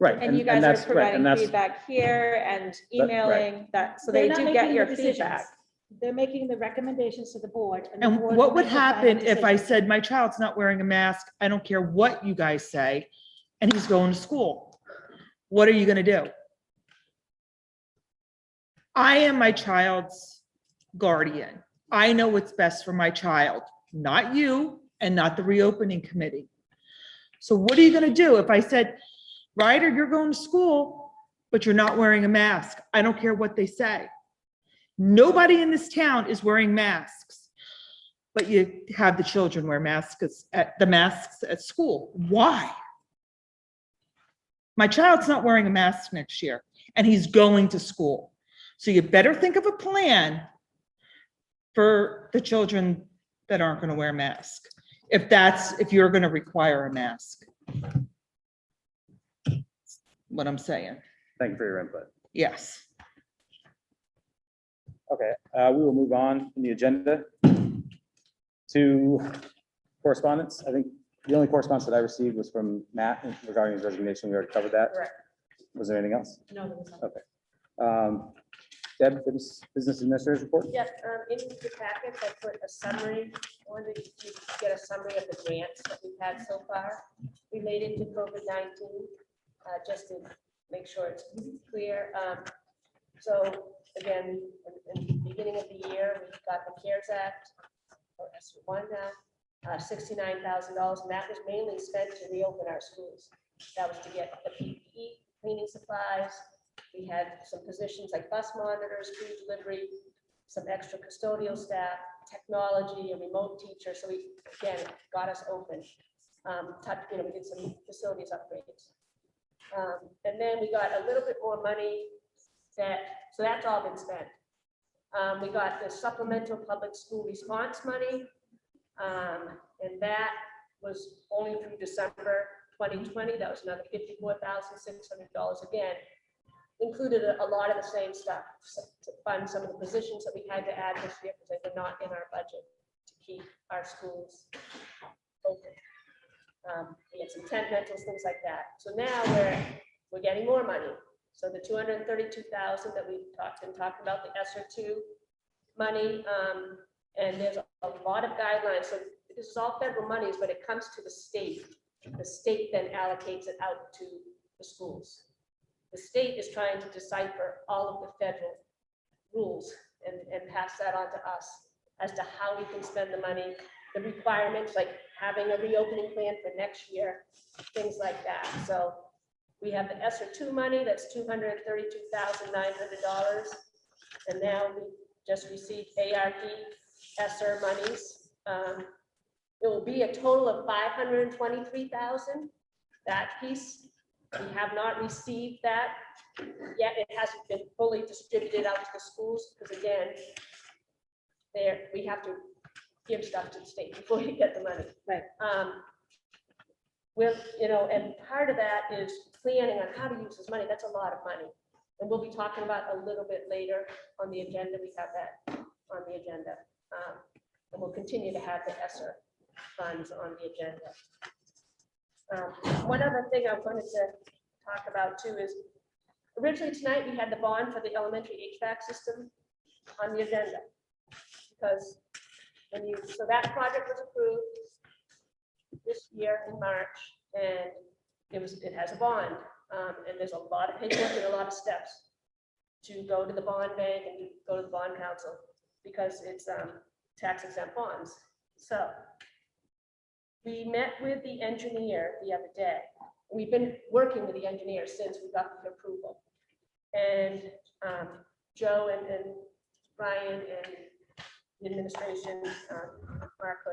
Right.
And you guys
that's
are
right, and
providing
that's-
feedback here and emailing that, so
They're
they
not
do
making
get
the
your
decisions.
feedback.
They're making the recommendations to the board. the
And
board
what
will
would
make the final
happen if I
decision.
said, my child's not wearing a mask, I don't care what you guys say, and he's going to school? What are you gonna do? I am my child's guardian. I know what's best for my child, not you and not the reopening committee. So what are you gonna do if I said, Ryder, you're going to school, but you're not wearing a mask? I don't care what they say. Nobody in this town is wearing masks, but you have the children wear masks at school. Why? My child's not wearing a mask next year and he's going to school. So you better think of a plan for the children that aren't going to wear masks. If you're going to require a mask. What I'm saying.
Thank you for your input.
Yes.
Okay, we will move on in the agenda to correspondence. I think the only correspondence that I received was from Matt regarding his resignation. We already covered that.
Correct.
Was there anything else?
No, there was not.
Okay. Deb, business administrator's report?
Yes, in the packet, I put a summary. I wanted you to get a summary of the grants that we've had so far related to COVID-19, just to make sure it's clear. So again, in the beginning of the year, we got the CARES Act, or S1 now, $69,000, and that was mainly spent to reopen our schools. That was to get the PPE, cleaning supplies. We had some positions like bus monitors, food delivery, some extra custodial staff, technology, a remote teacher. So we, again, got us open. We did some facilities upgrades. And then we got a little bit more money so that's all been spent. We got the supplemental public school response money. And that was only through December 2020. That was another $54,600 again. Included a lot of the same stuff to fund some of the positions that we had to add this year because they were not in our budget to keep our schools open. We had some tent rentals, things like that. So now we're getting more money. So the $232,000 that we've been talking about, the ESSER 2 money, and there's a lot of guidelines. So this is all federal monies, but it comes to the state. The state then allocates it out to the schools. The state is trying to decipher all of the federal rules and pass that on to us as to how we can spend the money, the requirements, like having a reopening plan for next year, things like that. So we have the ESSER 2 money, that's $232,900. And now we just received ARD ESSER monies. It will be a total of $523,000, that piece. We have not received that yet. It hasn't been fully distributed out to the schools because again, we have to give stuff to the state before we get the money.
Right.
And part of that is planning on how to use this money. That's a lot of money. And we'll be talking about a little bit later on the agenda. We have that on the agenda. And we'll continue to have the ESSER funds on the agenda. One other thing I wanted to talk about too is originally tonight we had the bond for the elementary HVAC system on the agenda because so that project was approved this year in March and it has a bond and there's a lot of paperwork and a lot of steps to go to the bond bank and go to the bond council because it's tax exempt bonds. So we met with the engineer the other day. We've been working with the engineer since we got the approval. And Joe and Brian and the administration, Mark,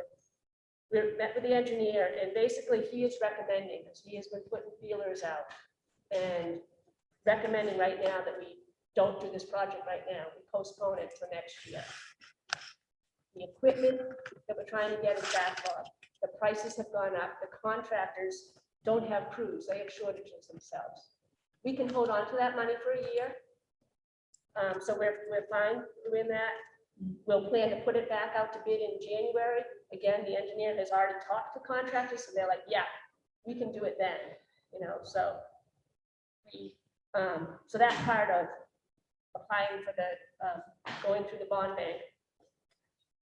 we met with the engineer and basically he is recommending, because he has been putting feelers out and recommending right now that we don't do this project right now. We postpone it to next year. The equipment that we're trying to get is backlogged. The prices have gone up. The contractors don't have crews. They have shortages themselves. We can hold on to that money for a year. So we're fine doing that. We'll plan to put it back out to bid in January. Again, the engineer has already talked to contractors, so they're like, yeah, we can do it then. So so that part of applying for the going through the bond bank,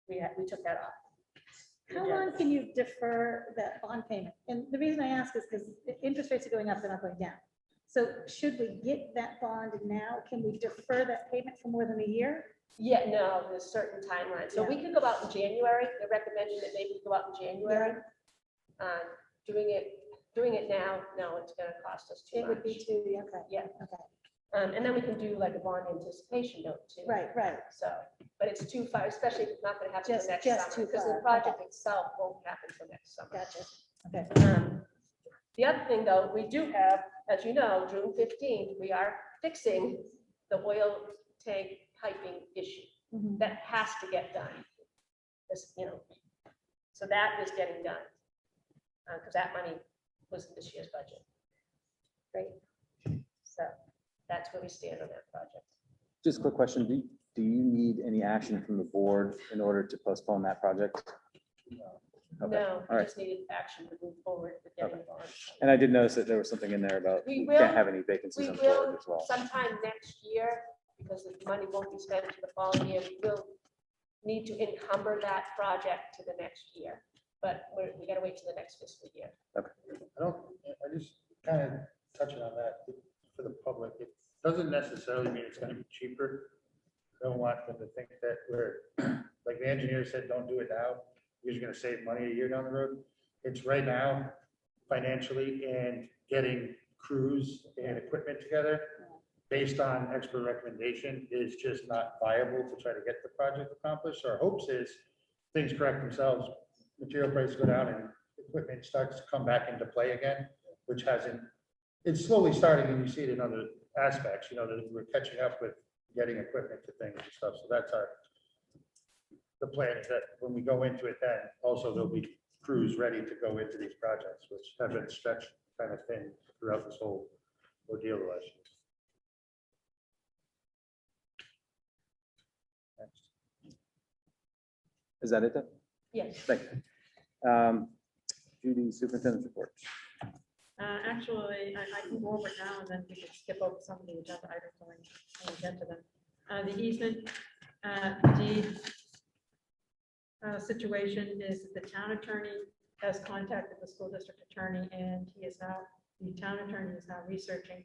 we took that off.
How long can you defer that bond payment? And the reason I ask is because interest rates are going up, they're not going down. So should we get that bond now? Can we defer that payment for more than a year?
Yeah, no, there's certain timelines. So we could go out in January. They're recommending that maybe we go out in January. Doing it now, no, it's going to cost us too much.
It would be too, okay.
Yeah.
Okay.
And then we can do like a bond anticipation note too.
Right.
So, but it's too far, especially if it's not going to happen
Just
next
too
summer, because
far.
the project itself won't happen till next summer.
Gotcha. Okay.
The other thing, though, we do have, as you know, June 15th, we are fixing the oil tank piping issue. That has to get done. This, you know, so that is getting done. Because that money was in this year's budget. Great. So that's where we stand on that project.
Just a quick question. Do you need any action from the board in order to postpone that project? Okay.
No,
All
we
right.
just needed action to move forward with getting it on.
And I did notice that there was something in there about
We
you
will-
can't have any vacancies
We
on the board
will
as well.
sometime next year, because the money won't be spent to the following year, we will need to encumber that project to the next year. But we gotta wait till the next fiscal year.
I just kind of touching on that for the public, it doesn't necessarily mean it's gonna be cheaper. I don't want them to think that we're, like the engineer said, don't do it now, you're gonna save money a year down the road. It's right now, financially, and getting crews and equipment together based on expert recommendation is just not viable to try to get the project accomplished. Our hopes is things correct themselves, material prices go down and equipment starts to come back into play again, which hasn't, it's slowly starting, and you see it in other aspects, you know, that we're catching up with getting equipment to things and stuff. So that's the plan is that when we go into it, then also there'll be crews ready to go into these projects, which have been stretched kind of thin throughout this whole ordeal last year. Next.
Is that it then?
Yes.
Thank you. Judy, superintendent's report.
Actually, I can go over it now and then we can skip over some of the agenda items when we get to them. The easement deed situation is that the town attorney has contacted the school district attorney, and the town attorney is now researching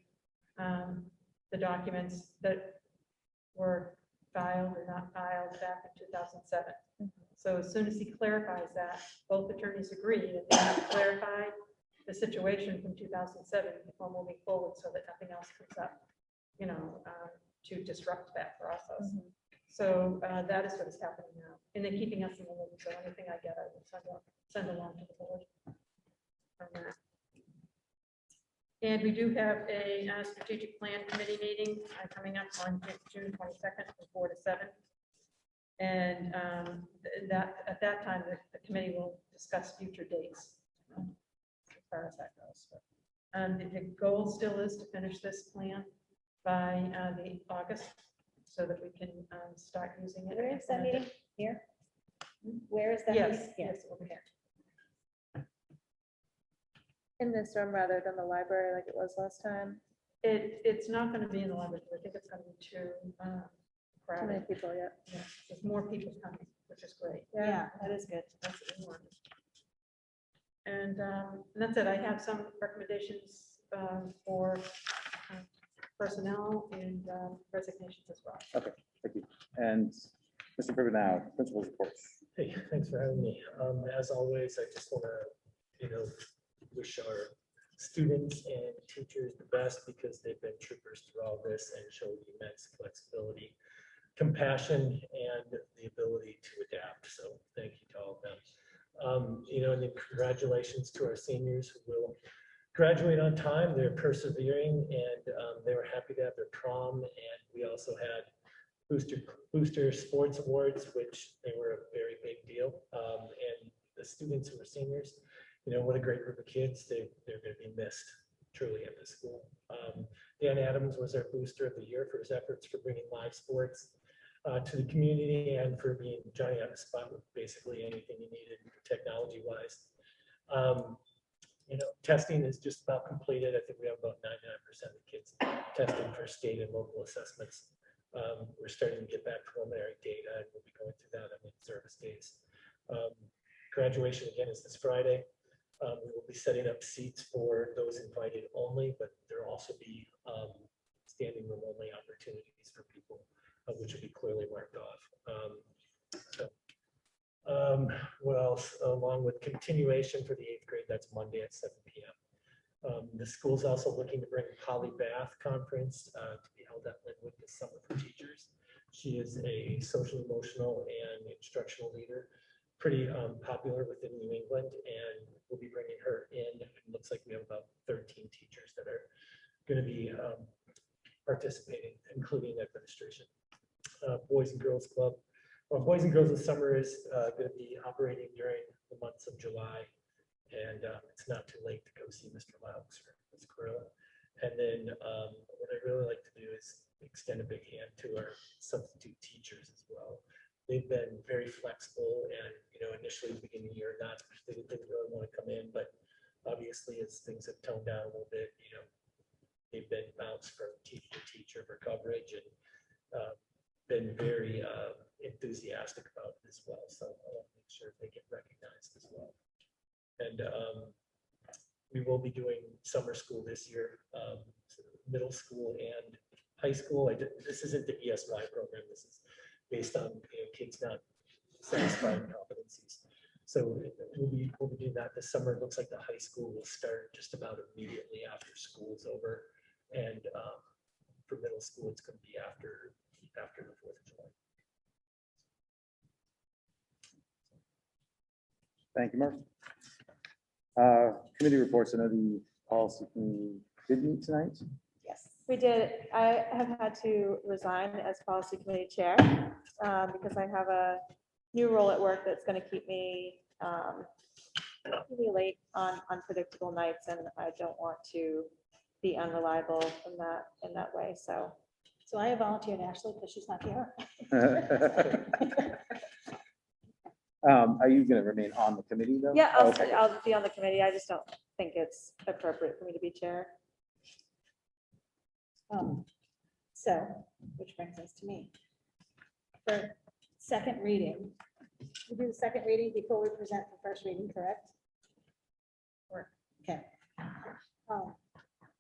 the documents that were filed or not filed back in 2007. So as soon as he clarifies that, both attorneys agree that they have to clarify the situation from 2007 before moving forward, so that nothing else comes up, you know, to disrupt that process. So that is what is happening now, and they're keeping us in the loop. So anything I get, I will send along to the board from that. And we do have a strategic plan committee meeting coming up on June 22nd from 4 to 7. And that at that time, the committee will discuss future dates as far as that goes. The goal still is to finish this plan by the August, so that we can start using it.
Where is that meeting? Here? Where is that?
Yes,
meeting? Here.
yes, over here.
In this room rather than the library like it was last time.
It's not going to be in the library. I think it's going to be too
Too many
crowded.
people yet.
Yeah, there's more people coming, which is great.
Yeah, that is good.
That's what we want. And that's it. I have some recommendations for personnel and resignations as well.
Okay, thank you. And Mr. Privet now, principal's reports.
Hey, thanks for having me. As always, I just want to, wish our students and teachers the best, because they've been troopers through all this and showed immense flexibility, compassion, and the ability to adapt. So thank you to all of them. And then congratulations to our seniors who will graduate on time. They're persevering, and they were happy to have their prom. And we also had booster sports awards, which they were a very big deal. And the students who were seniors, what a great group of kids. They're going to be missed truly at the school. Dan Adams was our booster of the year for his efforts for bringing live sports to the community, and for being Johnny on the spot with basically anything you needed technology wise. Testing is just about completed. I think we have about 99% of the kids testing for state and local assessments. We're starting to get back preliminary data, and we'll be going through that on the service days. Graduation again is this Friday. We will be setting up seats for those invited only, but there will also be standing room only opportunities for people, which will be clearly marked off. What else? Along with continuation for the 8th grade, that's Monday at 7 p.m. The school's also looking to bring a polybath conference to be held at Lin-Wood this summer for teachers. She is a social, emotional, and instructional leader pretty popular within New England, and we'll be bringing her in. It looks like we have about 13 teachers that are going to be participating, including administration. Boys and Girls Club. Well, Boys and Girls this summer is going to be operating during the months of July, and it's not too late to go see Mr. Laux or Ms. Corilla. And then what I really like to do is extend a big hand to our substitute teachers as well. They've been very flexible, and initially at the beginning of the year, they didn't really want to come in, but obviously as things have toned down a little bit, they've been bounced from teacher to teacher for coverage, and been very enthusiastic about it as well. So I want to make sure they get recognized as well. And we will be doing summer school this year, middle school and high school. This isn't the ESY program. This is based on kids not satisfying competencies. So we'll be doing that this summer. It looks like the high school will start just about immediately after school is over, and for middle school, it's going to be after the 4th of July.
Thank you, Mark. Committee reports. I know the policy committee did meet tonight.
Yes, we did. I have had to resign as policy committee chair because I have a new role at work that's going to keep me really late on unpredictable nights, and I don't want to be unreliable in that way. So
I have volunteered Ashley because she's not here.
Are you going to remain on the committee though?
yeah,
Oh, okay.
I'll be on the committee. I just don't think it's appropriate for me to be chair.
So, which brings us to me. For second reading, we do the second reading before we present the first reading, correct? Okay.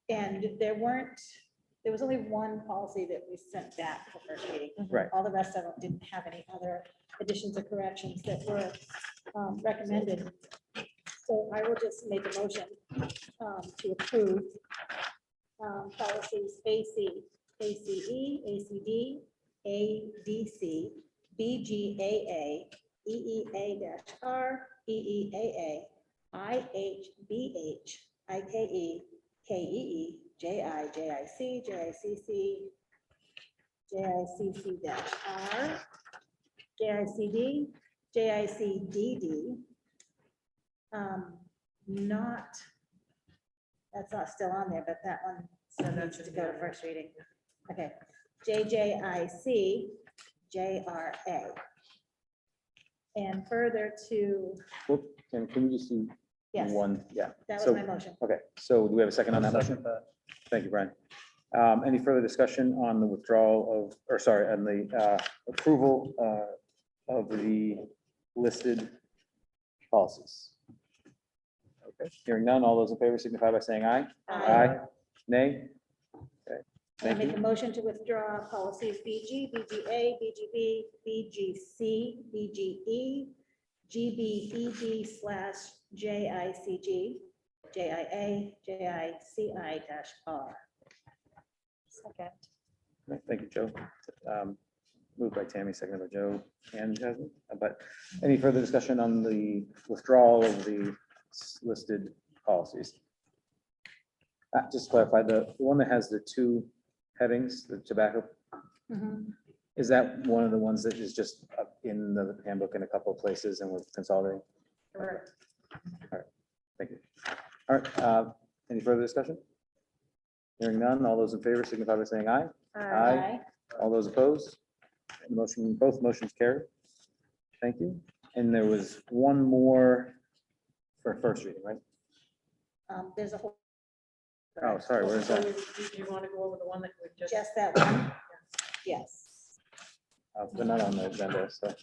And there was only one policy that we sent back for first reading.
Right.
All the rest of them didn't have any other additions or corrections that were recommended. So I will just make a motion to approve policies AC, ACE, ACD, ADC, BGAA, EEA-R, EEAA, IHBH, IKE, KEE, JI, JIC, JICC, JICC-R, JICD, JICDD. That's not still on there, but that one still needs to go to first reading. Okay, JJIC, JRA. And further to,
Whoop, can we just do
yes,
one? Yeah.
that
So-
was my motion.
Okay, so do we have a second on that motion? Thank you, Brian. Any further discussion on the withdrawal of, or sorry, on the approval of the listed policies? Okay, hearing none, all those in favor signify by saying aye. Nay? Okay,
I
thank
make
you.
a motion to withdraw policies BG, BGA, BGB, BGC, BGE, GBED/JICG, JIA, JICI-R.
Second.
Okay, thank you, Joe. Moved by Tammy, seconded by Joe and Jasmine. But any further discussion on the withdrawal of the listed policies? Just to clarify, the one that has the two headings, the tobacco, is that one of the ones that is just up in the handbook in a couple of places and we're consolidating?
Correct.
All right, thank you. All right, any further discussion? Hearing none, all those in favor signify by saying aye. Aye. All those opposed? Motion, both motions carried. Thank you. And there was one more for first reading, right?
There's a whole,
Oh, sorry, where is that?
Do you want to go over the one that we
just that one. Yes,
They're not on the agenda, so.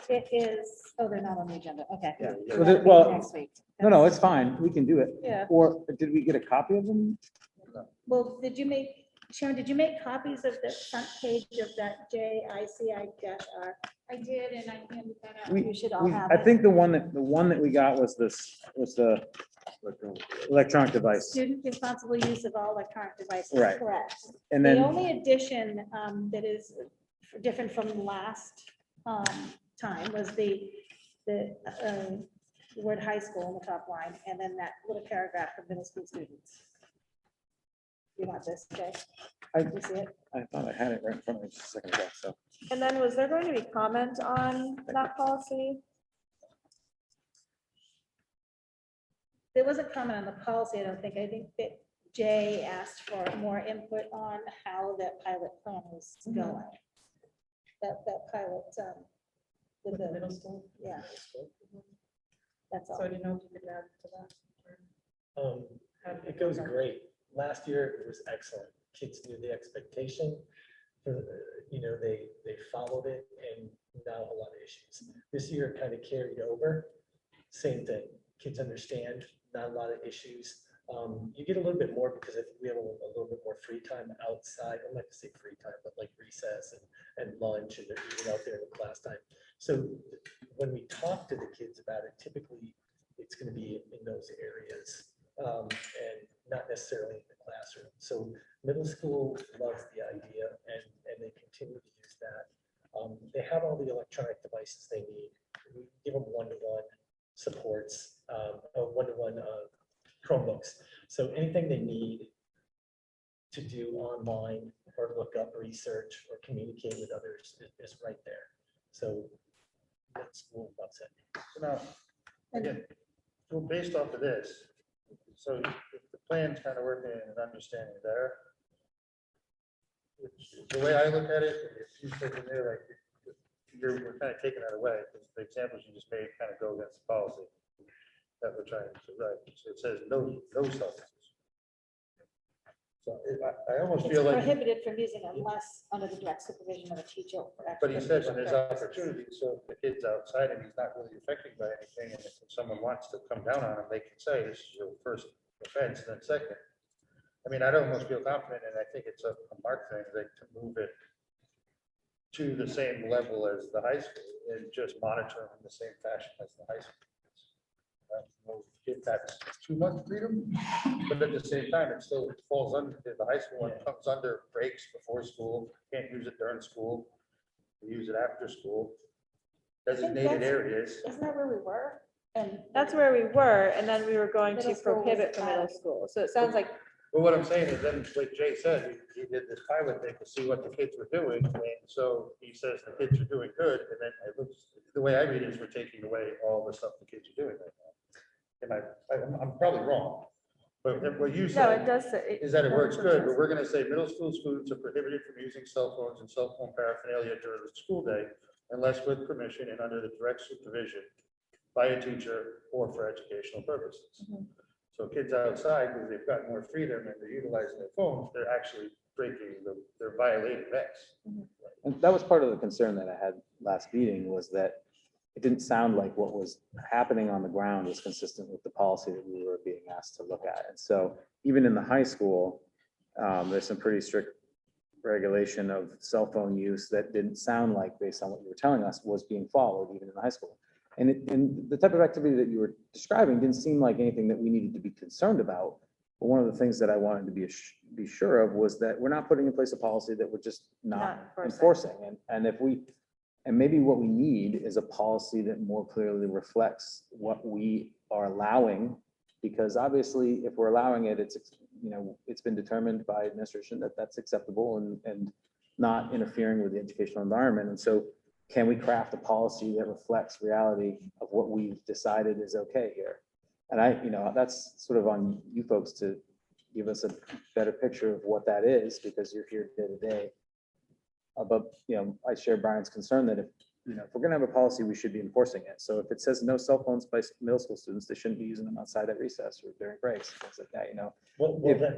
it is, oh, they're not on the agenda, okay.
Yeah.
That'll be
Well,
next week.
No, it's fine. We can do it.
Yeah.
Or did we get a copy of them?
Well, Sharon, did you make copies of the front page of that JICI-R? I did, and I handed that out. You should all have
I
it.
think the one that we got was the electronic device.
Student responsible use of all electronic devices,
Right.
correct.
And
The
then,
only addition that is different from last time was the the word high school on the top line, and then that little paragraph for middle school students. You want this, okay? You see it?
I thought I had it right in front of me just a second ago, so.
And then was there going to be comment on that policy?
There was a comment on the policy, I don't think. I think that Jay asked for more input on how that pilot plan was going. That pilot, with the
Middle school?
yeah. That's all.
So I didn't know if you could add to that. How did
It goes
go?
great. Last year, it was excellent. Kids knew the expectation. They followed it and not a whole lot of issues. This year it kind of carried over. Same thing. Kids understand, not a lot of issues. You get a little bit more because I think we have a little bit more free time outside. I'm not gonna say free time, but like recess and lunch, and they're even out there in the class time. So when we talk to the kids about it, typically it's gonna be in those areas, and not necessarily in the classroom. So middle school loves the idea and they continue to use that. They have all the electronic devices they need. We give them one-to-one supports, one-to-one Chromebooks. So anything they need to do online or look up research or communicate with others is right there. So that's cool about it.
So now, again, so based off of this, so if the plan's kind of working and understanding there, the way I look at it, if you said in there, like, we're kind of taking that away, because the examples you just made kind of go against the policy that we're trying to write. So it says no substances. So I almost
It's
feel like,
prohibited from using unless under the direct supervision of a teacher. for
but he says
extracurricular
there's
purposes.
opportunities, so if the kid's outside and he's not really affected by anything, and if someone wants to come down on him, they can say, this is your first offense, and then second. I mean, I'd almost feel confident, and I think it's a mark thing, like, to move it to the same level as the high school and just monitor in the same fashion as the high school. I don't know if that's too much freedom, but at the same time, it still falls under, the high school one comes under breaks before school, can't use it during school, use it after school. Designated
that's-
areas.
Isn't that where we were? And
That's where we were, and then we were going to
Middle school was
prohibit for middle
pilot.
school. So it sounds like
But what I'm saying is then, like Jay said, he did this pilot thing to see what the kids were doing, and so he says the kids are doing good, and then it looks, the way I read it is we're taking away all the stuff the kids are doing right now. And I'm probably wrong, but what you
no, it
said
does say.
is that it works good, but we're gonna say middle school students are prohibited from using cell phones and cell phone paraphernalia during the school day unless with permission and under the direct supervision by a teacher or for educational purposes. So kids outside, because they've got more freedom and they're utilizing their phones, they're actually they're violating regs.
And that was part of the concern that I had last meeting, was that it didn't sound like what was happening on the ground was consistent with the policy that we were being asked to look at. And so even in the high school, there's some pretty strict regulation of cell phone use that didn't sound like, based on what you were telling us, was being followed even in the high school. And the type of activity that you were describing didn't seem like anything that we needed to be concerned about. But one of the things that I wanted to be sure of was that we're not putting in place a policy that we're just not enforcing. And maybe what we need is a policy that more clearly reflects what we are allowing, because obviously if we're allowing it, it's been determined by administration that that's acceptable and not interfering with the educational environment. And so can we craft a policy that reflects reality of what we've decided is okay here? And that's sort of on you folks to give us a better picture of what that is, because you're here day to day. But, I share Brian's concern that if we're gonna have a policy, we should be enforcing it. So if it says no cell phones by middle school students, they shouldn't be using them outside at recess or during breaks, things like that,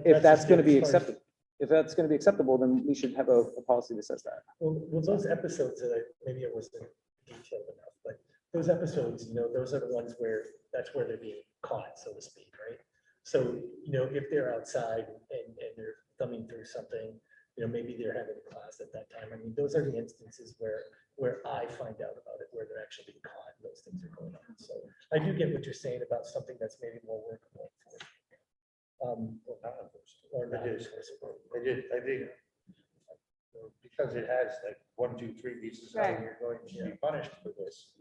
If that's gonna be accepted, if that's gonna be acceptable, then we should have a policy that says that.
Well, those episodes maybe I wasn't detailed enough, but those episodes, those are the ones where that's where they're being caught, so to speak, right? So, if they're outside and they're thumbing through something, maybe they're having a class at that time. I mean, those are the instances where I find out about it, where they're actually being caught, and those things are going on. So I do get what you're saying about something that's maybe more workable. Or not enforceable.
I think because it has like 1, 2, 3 pieces, how
Right.
you're going to be punished for this.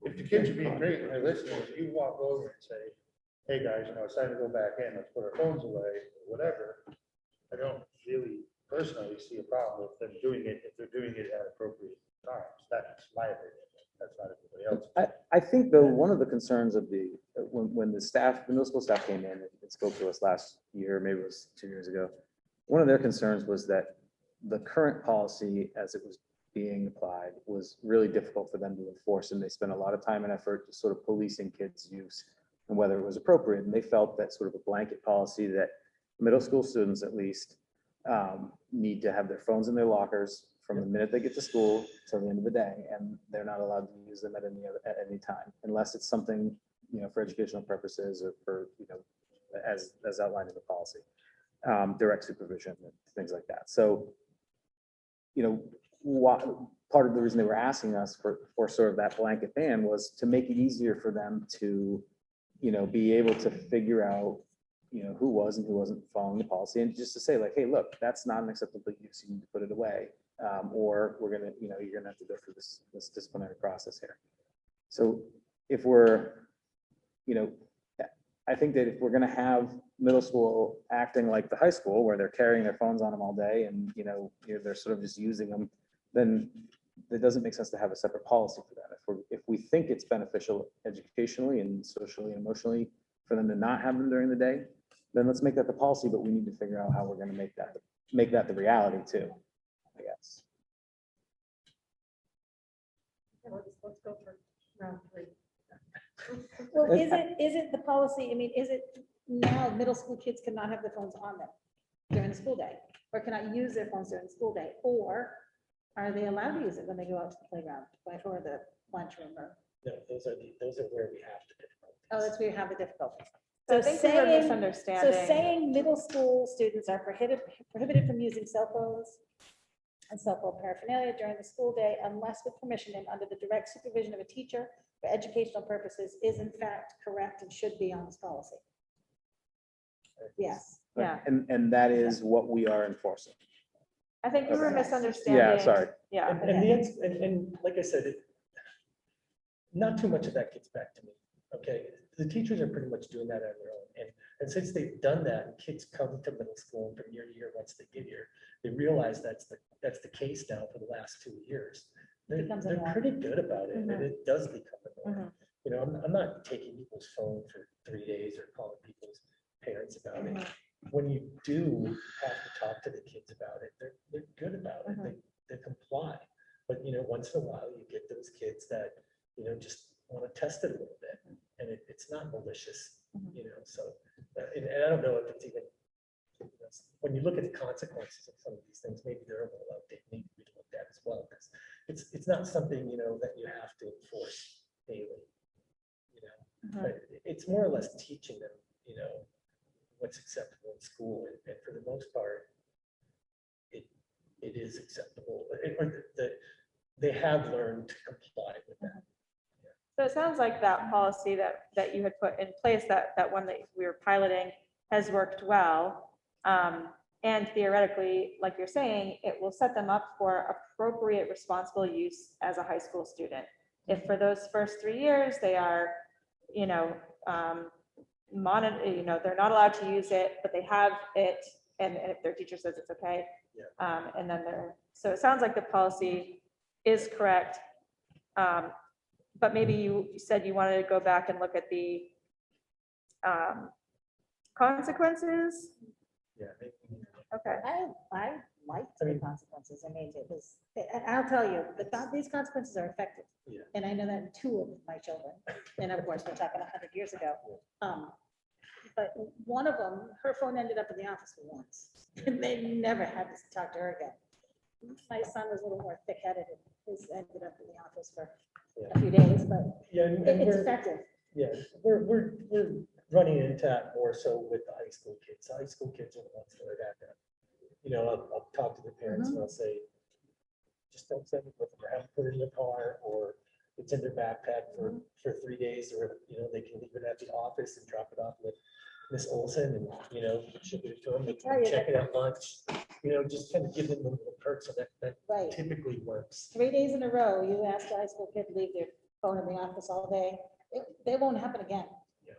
if the kids are being great and they're listening, if you walk over and say, hey, guys, it's time to go back in, let's put our phones away, or whatever, I don't really personally see a problem with them doing it, if they're doing it at appropriate times. That's my opinion. That's not everybody else.
I think though, one of the concerns of when the middle school staff came in and spoke to us last year, maybe it was 2 years ago, one of their concerns was that the current policy as it was being applied was really difficult for them to enforce, and they spent a lot of time and effort to sort of policing kids' use and whether it was appropriate. And they felt that sort of a blanket policy that middle school students at least need to have their phones in their lockers from the minute they get to school till the end of the day, and they're not allowed to use them at any time, unless it's something, for educational purposes or for, as outlined in the policy, direct supervision and things like that. So, part of the reason they were asking us for sort of that blanket ban was to make it easier for them to, be able to figure out, who was and who wasn't following the policy, and just to say like, hey, look, that's not an acceptable use, you need to put it away, or we're gonna, you're gonna have to go through this disciplinary process here. So if we're, I think that if we're gonna have middle school acting like the high school, where they're carrying their phones on them all day and, they're sort of just using them, then it doesn't make sense to have a separate policy for that. If we think it's beneficial educationally and socially and emotionally for them to not have them during the day, then let's make that the policy, but we need to figure out how we're gonna make that the reality too, I guess.
Let's go for round 3.
Well, is it the policy, is it now middle school kids cannot have their phones on them during the school day, or cannot use their phones during the school day, or are they allowed to use it when they go out to the playground or the lunchroom? Or
No, those are where we have to.
oh, that's where you have the difficulty.
So I
So
think we were
saying,
misunderstanding.
so saying middle school students are prohibited from using cell phones and cell phone paraphernalia during the school day unless with permission and under the direct supervision of a teacher for educational purposes is in fact correct and should be on this policy. Yes.
Yeah.
And that is what we are enforcing.
I think we were
Okay.
misunderstanding.
Yeah, sorry.
Yeah.
And like I said, not too much of that gets back to me. Okay, the teachers are pretty much doing that on their own, and since they've done that, kids come to middle school and from year to year, once they get here, they realize that's the case now for the last 2 years. They're pretty good about it, and it does become a norm. I'm not taking people's phone for 3 days or calling people's parents about it. When you do have to talk to the kids about it, they're good about it. They comply. But once in a while, you get those kids that just want to test it a little bit, and it's not malicious. So and I don't know if it's even when you look at the consequences of some of these things, maybe they're a little outdated, need to be looked at as well, because it's not something that you have to enforce daily. But it's more or less teaching them what's acceptable in school, and for the most part, it is acceptable, or they have learned to comply with that.
So it sounds like that policy that you had put in place, that one that we were piloting, has worked well. And theoretically, like you're saying, it will set them up for appropriate responsible use as a high school student. If for those first 3 years, they are, they're not allowed to use it, but they have it, and if their teacher says it's okay. And then so it sounds like the policy is correct. But maybe you said you wanted to go back and look at the consequences.
Yeah.
Okay.
I liked the consequences. I'll tell you, these consequences are effective.
Yeah.
And I know that in 2 of my children, and of course, we're talking 100 years ago. But one of them, her phone ended up in the office for once, and they never had to talk to her again. My son was a little more thick-headed, and his ended up in the office for a few days, but it's effective.
Yeah, we're running into that more so with the high school kids. The high school kids are the ones that are at that. I'll talk to the parents and I'll say, just don't send it with them, or have them put it in the car, or it's in their backpack for 3 days, or they can leave it at the office and drop it off with Miss Olson, and ship it to them, they can check it at lunch. Just kind of give them the little perks, so that
Right.
typically works.
3 days in a row, you asked a high school kid to leave their phone in the office all day. They won't happen again.
Yeah.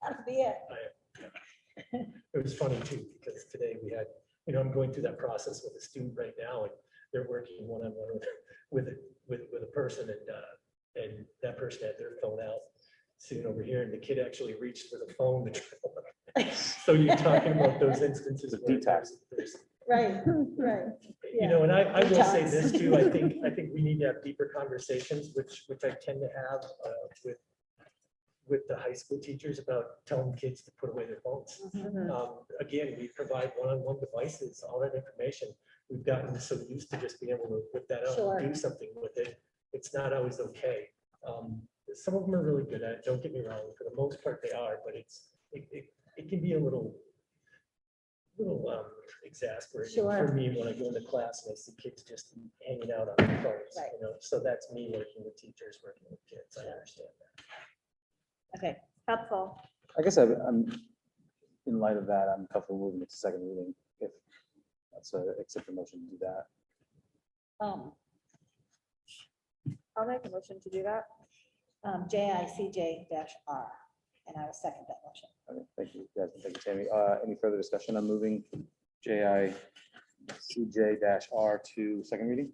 That'll be it.
It was funny too, because today we had, I'm going through that process with a student right now, and they're working one-on-one with a person, and that person had their phone out, sitting over here, and the kid actually reached for the phone. So you're talking about those instances
The
where
detox.
there's,
Right, right.
and I will say
Detox.
this too, I think we need to have deeper conversations, which I tend to have with the high school teachers about telling kids to put away their phones. Again, we provide one-on-one devices, all that information. We've gotten so used to just being able to whip that out
Sure.
and do something with it. It's not always okay. Some of them are really good at it, don't get me wrong, for the most part they are, but it can be a little exasperating
Sure.
for me when I go into class and I see kids just hanging out on their phones,
Right.
So that's me working with teachers, working with kids, I understand that.
Okay, helpful.
I guess I'm, in light of that, I'm comfortable moving it to second reading, if that's accept the motion to do that.
I'll make a motion to do that.
JICJ-R, and I will second that motion.
Okay, thank you, Jasmine, thank you, Tammy. Any further discussion on moving JICJ-R to second reading?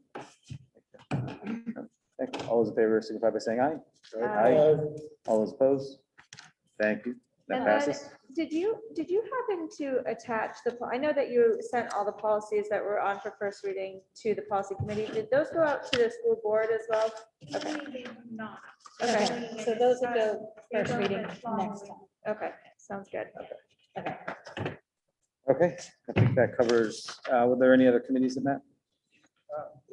Okay, all those in favor signify by saying aye.
Aye.
All those opposed? Thank you. That
And then,
passes.
did you happen to attach I know that you sent all the policies that were on for first reading to the policy committee. Did those go out to the school board as well? Okay.
Not.
Okay.
Okay, so those will go first reading next time.
Okay, sounds good.
Okay.
Okay, I think that covers, were there any other committees that met?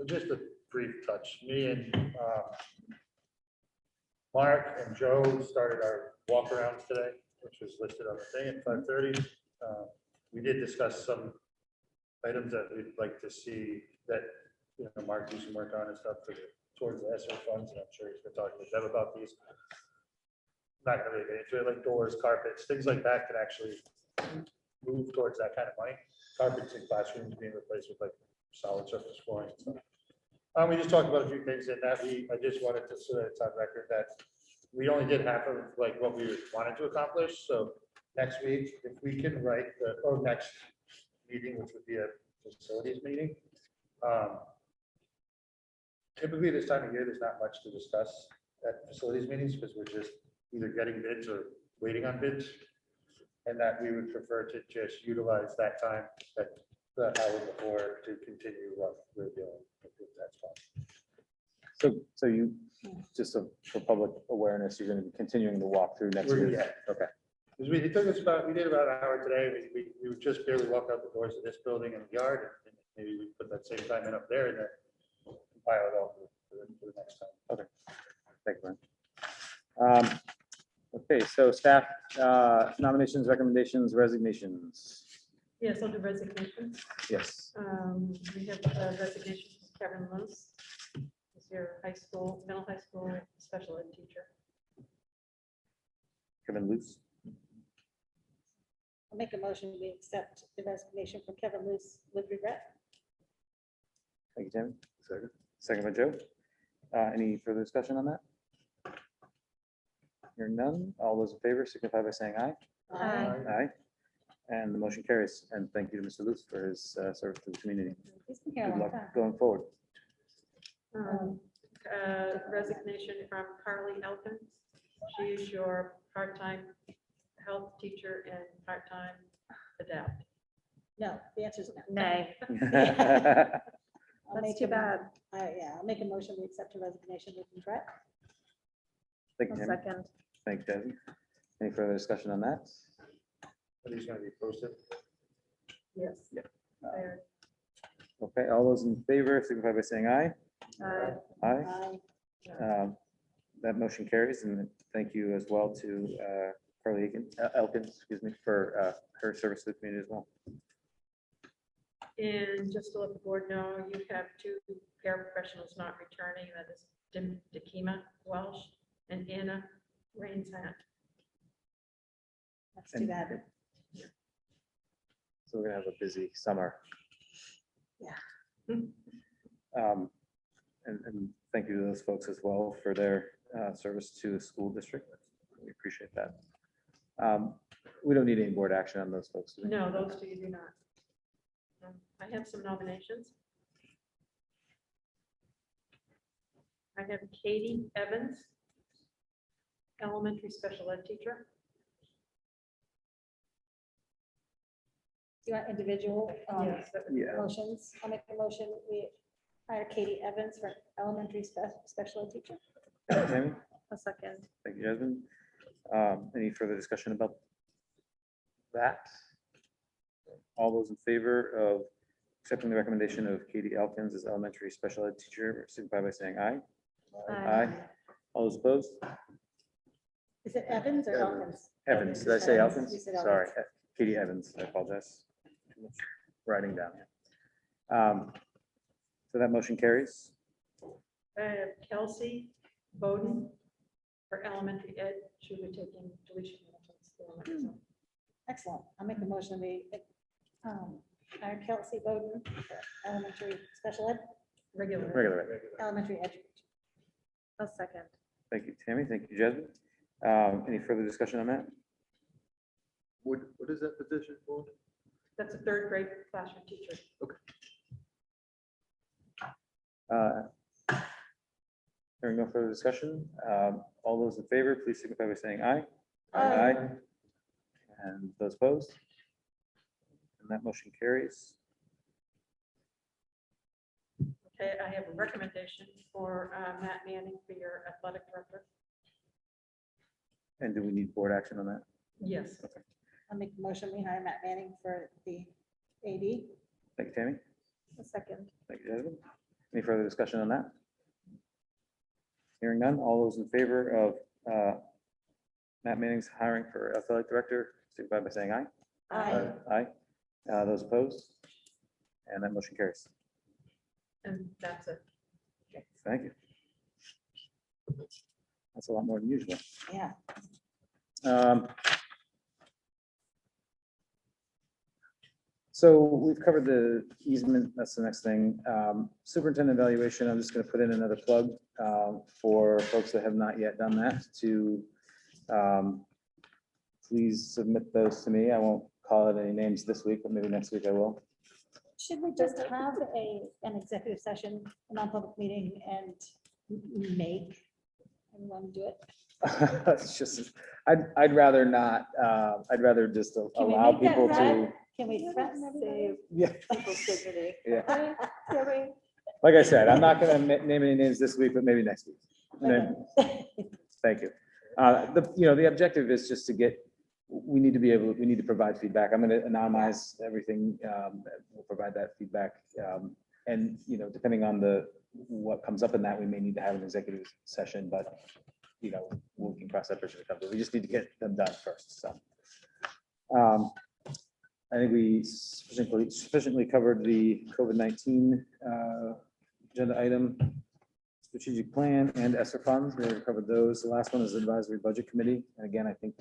Just a brief touch. Me and Mark and Joe started our walk arounds today, which was listed on the thing at 5:30. We did discuss some items that we'd like to see that, Mark do some work on and stuff towards the ESSER funds, and I'm sure he's been talking to Deb about these. Not gonna really get into it, like doors, carpets, things like that could actually move towards that kind of money. Carpets in classrooms being replaced with like solid surface flooring and stuff. We just talked about a few things in that I just wanted to so that it's on record that we only did half of like what we wanted to accomplish. So next week, if we can write next meeting, which would be a facilities meeting. Typically this time of year, there's not much to discuss at facilities meetings because we're just either getting bids or waiting on bids. And that we would prefer to just utilize that time, that hour before, to continue what we're doing. If that's fine.
So you, just for public awareness, you're going to be continuing the walkthrough next
We're
week?
gonna-
Okay.
Because we did about an hour today. We just barely walked out the doors of this building and the yard. And maybe we put that same time in up there and then compile it all for the next time.
Okay. Thank you, Brian. Okay, so staff nominations, recommendations, resignations.
Yes, I'll do resignations.
Yes.
We have a resignation from Kevin Lewis. He's your middle high school special ed teacher.
Kevin Luce.
I'll make a motion, we accept the resignation from Kevin Luce with regret.
Thank you, Tammy. Second by Joe. Any further discussion on that? Hearing none. All those in favor signify by saying aye. Aye. And the motion carries. And thank you to Mr. Luce for his service to the community.
He's been here a
Good
long
luck
time.
going forward.
Resignation from Carly Elkins. She is your part-time health teacher and part-time adapt.
No, the answer is no.
Nay.
I'll
That's
make
too
a-
bad.
Yeah, I'll make a motion, we accept the resignation with regret.
Thank you,
I'll
Tammy.
second.
Thank you, Jasmine. Any further discussion on that?
Are these going to be posted?
Yes.
Yep.
There.
Okay, all those in favor signify by saying aye. Aye.
Aye.
That motion carries, and thank you as well to Carly Elkins, excuse me, for her service to the community as well.
And just to let the board know, you have two paraprofessionals not returning. That is Dakima Welsh and Anna Rainshat.
That's too bad.
So we're gonna have a busy summer.
Yeah.
And thank you to those folks as well for their service to the school district. We appreciate that. We don't need any board action on those folks. do we?
No, those two you do not. I have some nominations. I have Katie Evans, elementary special ed teacher.
Do you want individual
Yes, that would-
Yeah.
motions? I'll make a motion. We hire Katie Evans for elementary special ed teacher.
Tammy,
A second.
thank you, Jasmine. Any further discussion about that? All those in favor of accepting the recommendation of Katie Elkins as elementary special ed teacher, signify by saying aye. Aye. All those opposed?
Is it Evans or Elkins?
Evans, did I say
Evans.
Elkins?
You said
Sorry,
Elkins.
Katie Evans, I apologize. Too much writing down here. So that motion carries.
I have Kelsey Bowden for elementary ed. She'll be taking deletion.
Excellent. I'll make a motion. We hire Kelsey Bowden for elementary special ed,
Regular.
Regular.
elementary education.
A second.
Thank you, Tammy. Thank you, Jasmine. Any further discussion on that?
What is that position for?
That's a third grade classroom teacher.
Hearing no further discussion, all those in favor, please signify by saying aye.
Aye.
And those opposed? And that motion carries.
Okay, I have a recommendation for Matt Manning for your athletic director.
And do we need board action on that?
Yes.
I'll make the motion. We hire Matt Manning for the AD.
Thank you, Tammy.
A second.
Thank you, Jasmine. Any further discussion on that? Hearing none, all those in favor of Matt Manning's hiring for athletic director, signify by saying aye.
Aye.
Aye. Those opposed? And that motion carries.
And that's it.
Thank you. That's a lot more than usual.
Yeah.
So we've covered the easement, that's the next thing. Superintendent evaluation, I'm just gonna put in another plug for folks that have not yet done that to please submit those to me. I won't call it any names this week, but maybe next week I will.
Should we just have an executive session, a non-public meeting and make everyone do it?
It's just, I'd rather not, I'd rather just
Can we
allow
make that
people to,
threat? Can we threaten everybody?
yeah,
People's dignity.
yeah.
Okay.
Like I said, I'm not gonna name any names this week, but maybe next week. And then, thank you. The objective is just to get, we need to provide feedback. I'm gonna anonymize everything. We'll provide that feedback. And, depending on what comes up in that, we may need to have an executive session, but, we can cross that bridge when it comes. We just need to get them done first, so. I think we sufficiently covered the COVID-19 agenda item, strategic plan and ESSER funds. We already covered those. The last one is advisory budget committee. And again, I think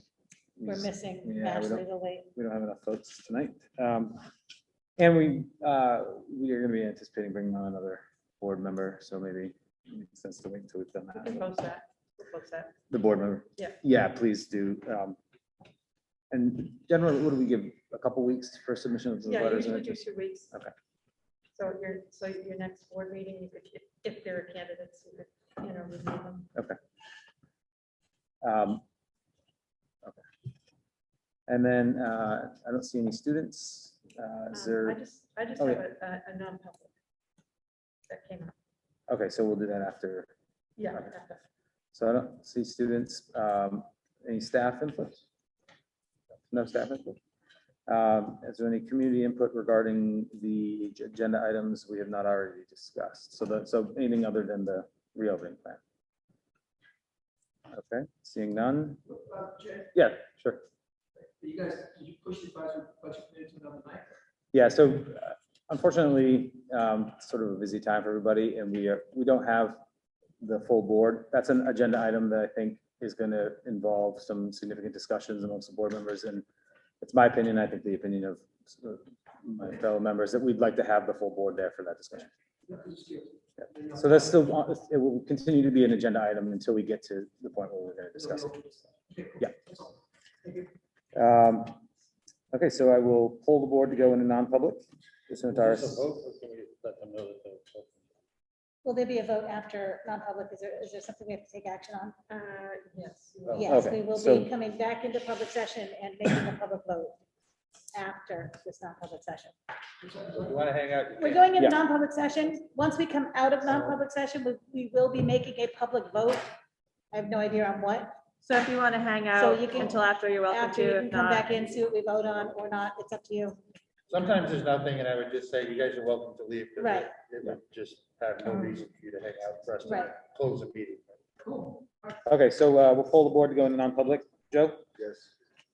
We're missing
Yeah, we
Ashley the late.
don't have enough folks tonight. And we are gonna be anticipating bringing on another board member, so maybe it makes sense to wait until we've done
We can
that.
post that. We'll post that.
The board member.
Yeah.
Yeah, please do. And generally, what do we give, a couple weeks for submission of the
Yeah,
letters?
usually do 2 weeks.
Okay.
So your next board meeting, you could, if there are candidates, you could, review them.
Okay. Okay. And then I don't see any students. Is there?
I just
Oh,
have
yeah.
a non-public that came up.
Okay, so we'll do that after.
Yeah.
Okay. So I don't see students. Any staff input? No staff input? Is there any community input regarding the agenda items we have not already discussed? So anything other than the reopening plan? Okay, seeing none? Yeah, sure.
You guys, did you push the budget committee to another night?
Yeah, so unfortunately, sort of a busy time for everybody, and we don't have the full board. That's an agenda item that I think is going to involve some significant discussions amongst the board members, and it's my opinion, I think the opinion of my fellow members, that we'd like to have the full board there for that discussion. So that's still, it will continue to be an agenda item until we get to the point where we're going to discuss it. Yeah. Okay, so I will pull the board to go into non-public. Pursuant to our-
Is this a vote, or can we let them know that they'll vote?
Will there be a vote after non-public? Is there something we have to take action on?
Yes.
Yes,
Okay,
we will
so-
be coming back into public session and making a public vote after this non-public session.
You want to hang out? you
We're
can.
going into
Yeah.
non-public session. Once we come out of non-public session, we will be making a public vote. I have no idea on what.
So if you want to hang
So
out
you can-
until after, you're welcome
After you
to.
can
If
come
not,
back in, see what we vote on or not. It's up to you.
Sometimes there's nothing, and I would just say, you guys are welcome to leave. 'cause
Right.
It would just have no reason for you to hang out for us
Right.
to close the meeting.
Okay, so we'll pull the board to go into non-public. Joe?
Yes.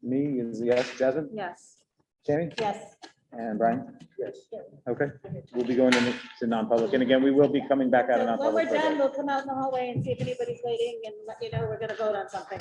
Me is a yes. Jasmine?
yes.
Tammy?
Yes.
And Brian?
Yes.
Okay, we'll be going into non-public. And again, we will be coming back out of
So when
non-public.
we're
for a
done,
bit.
we'll come out in the hallway and see if anybody's waiting and let you know we're gonna vote on something.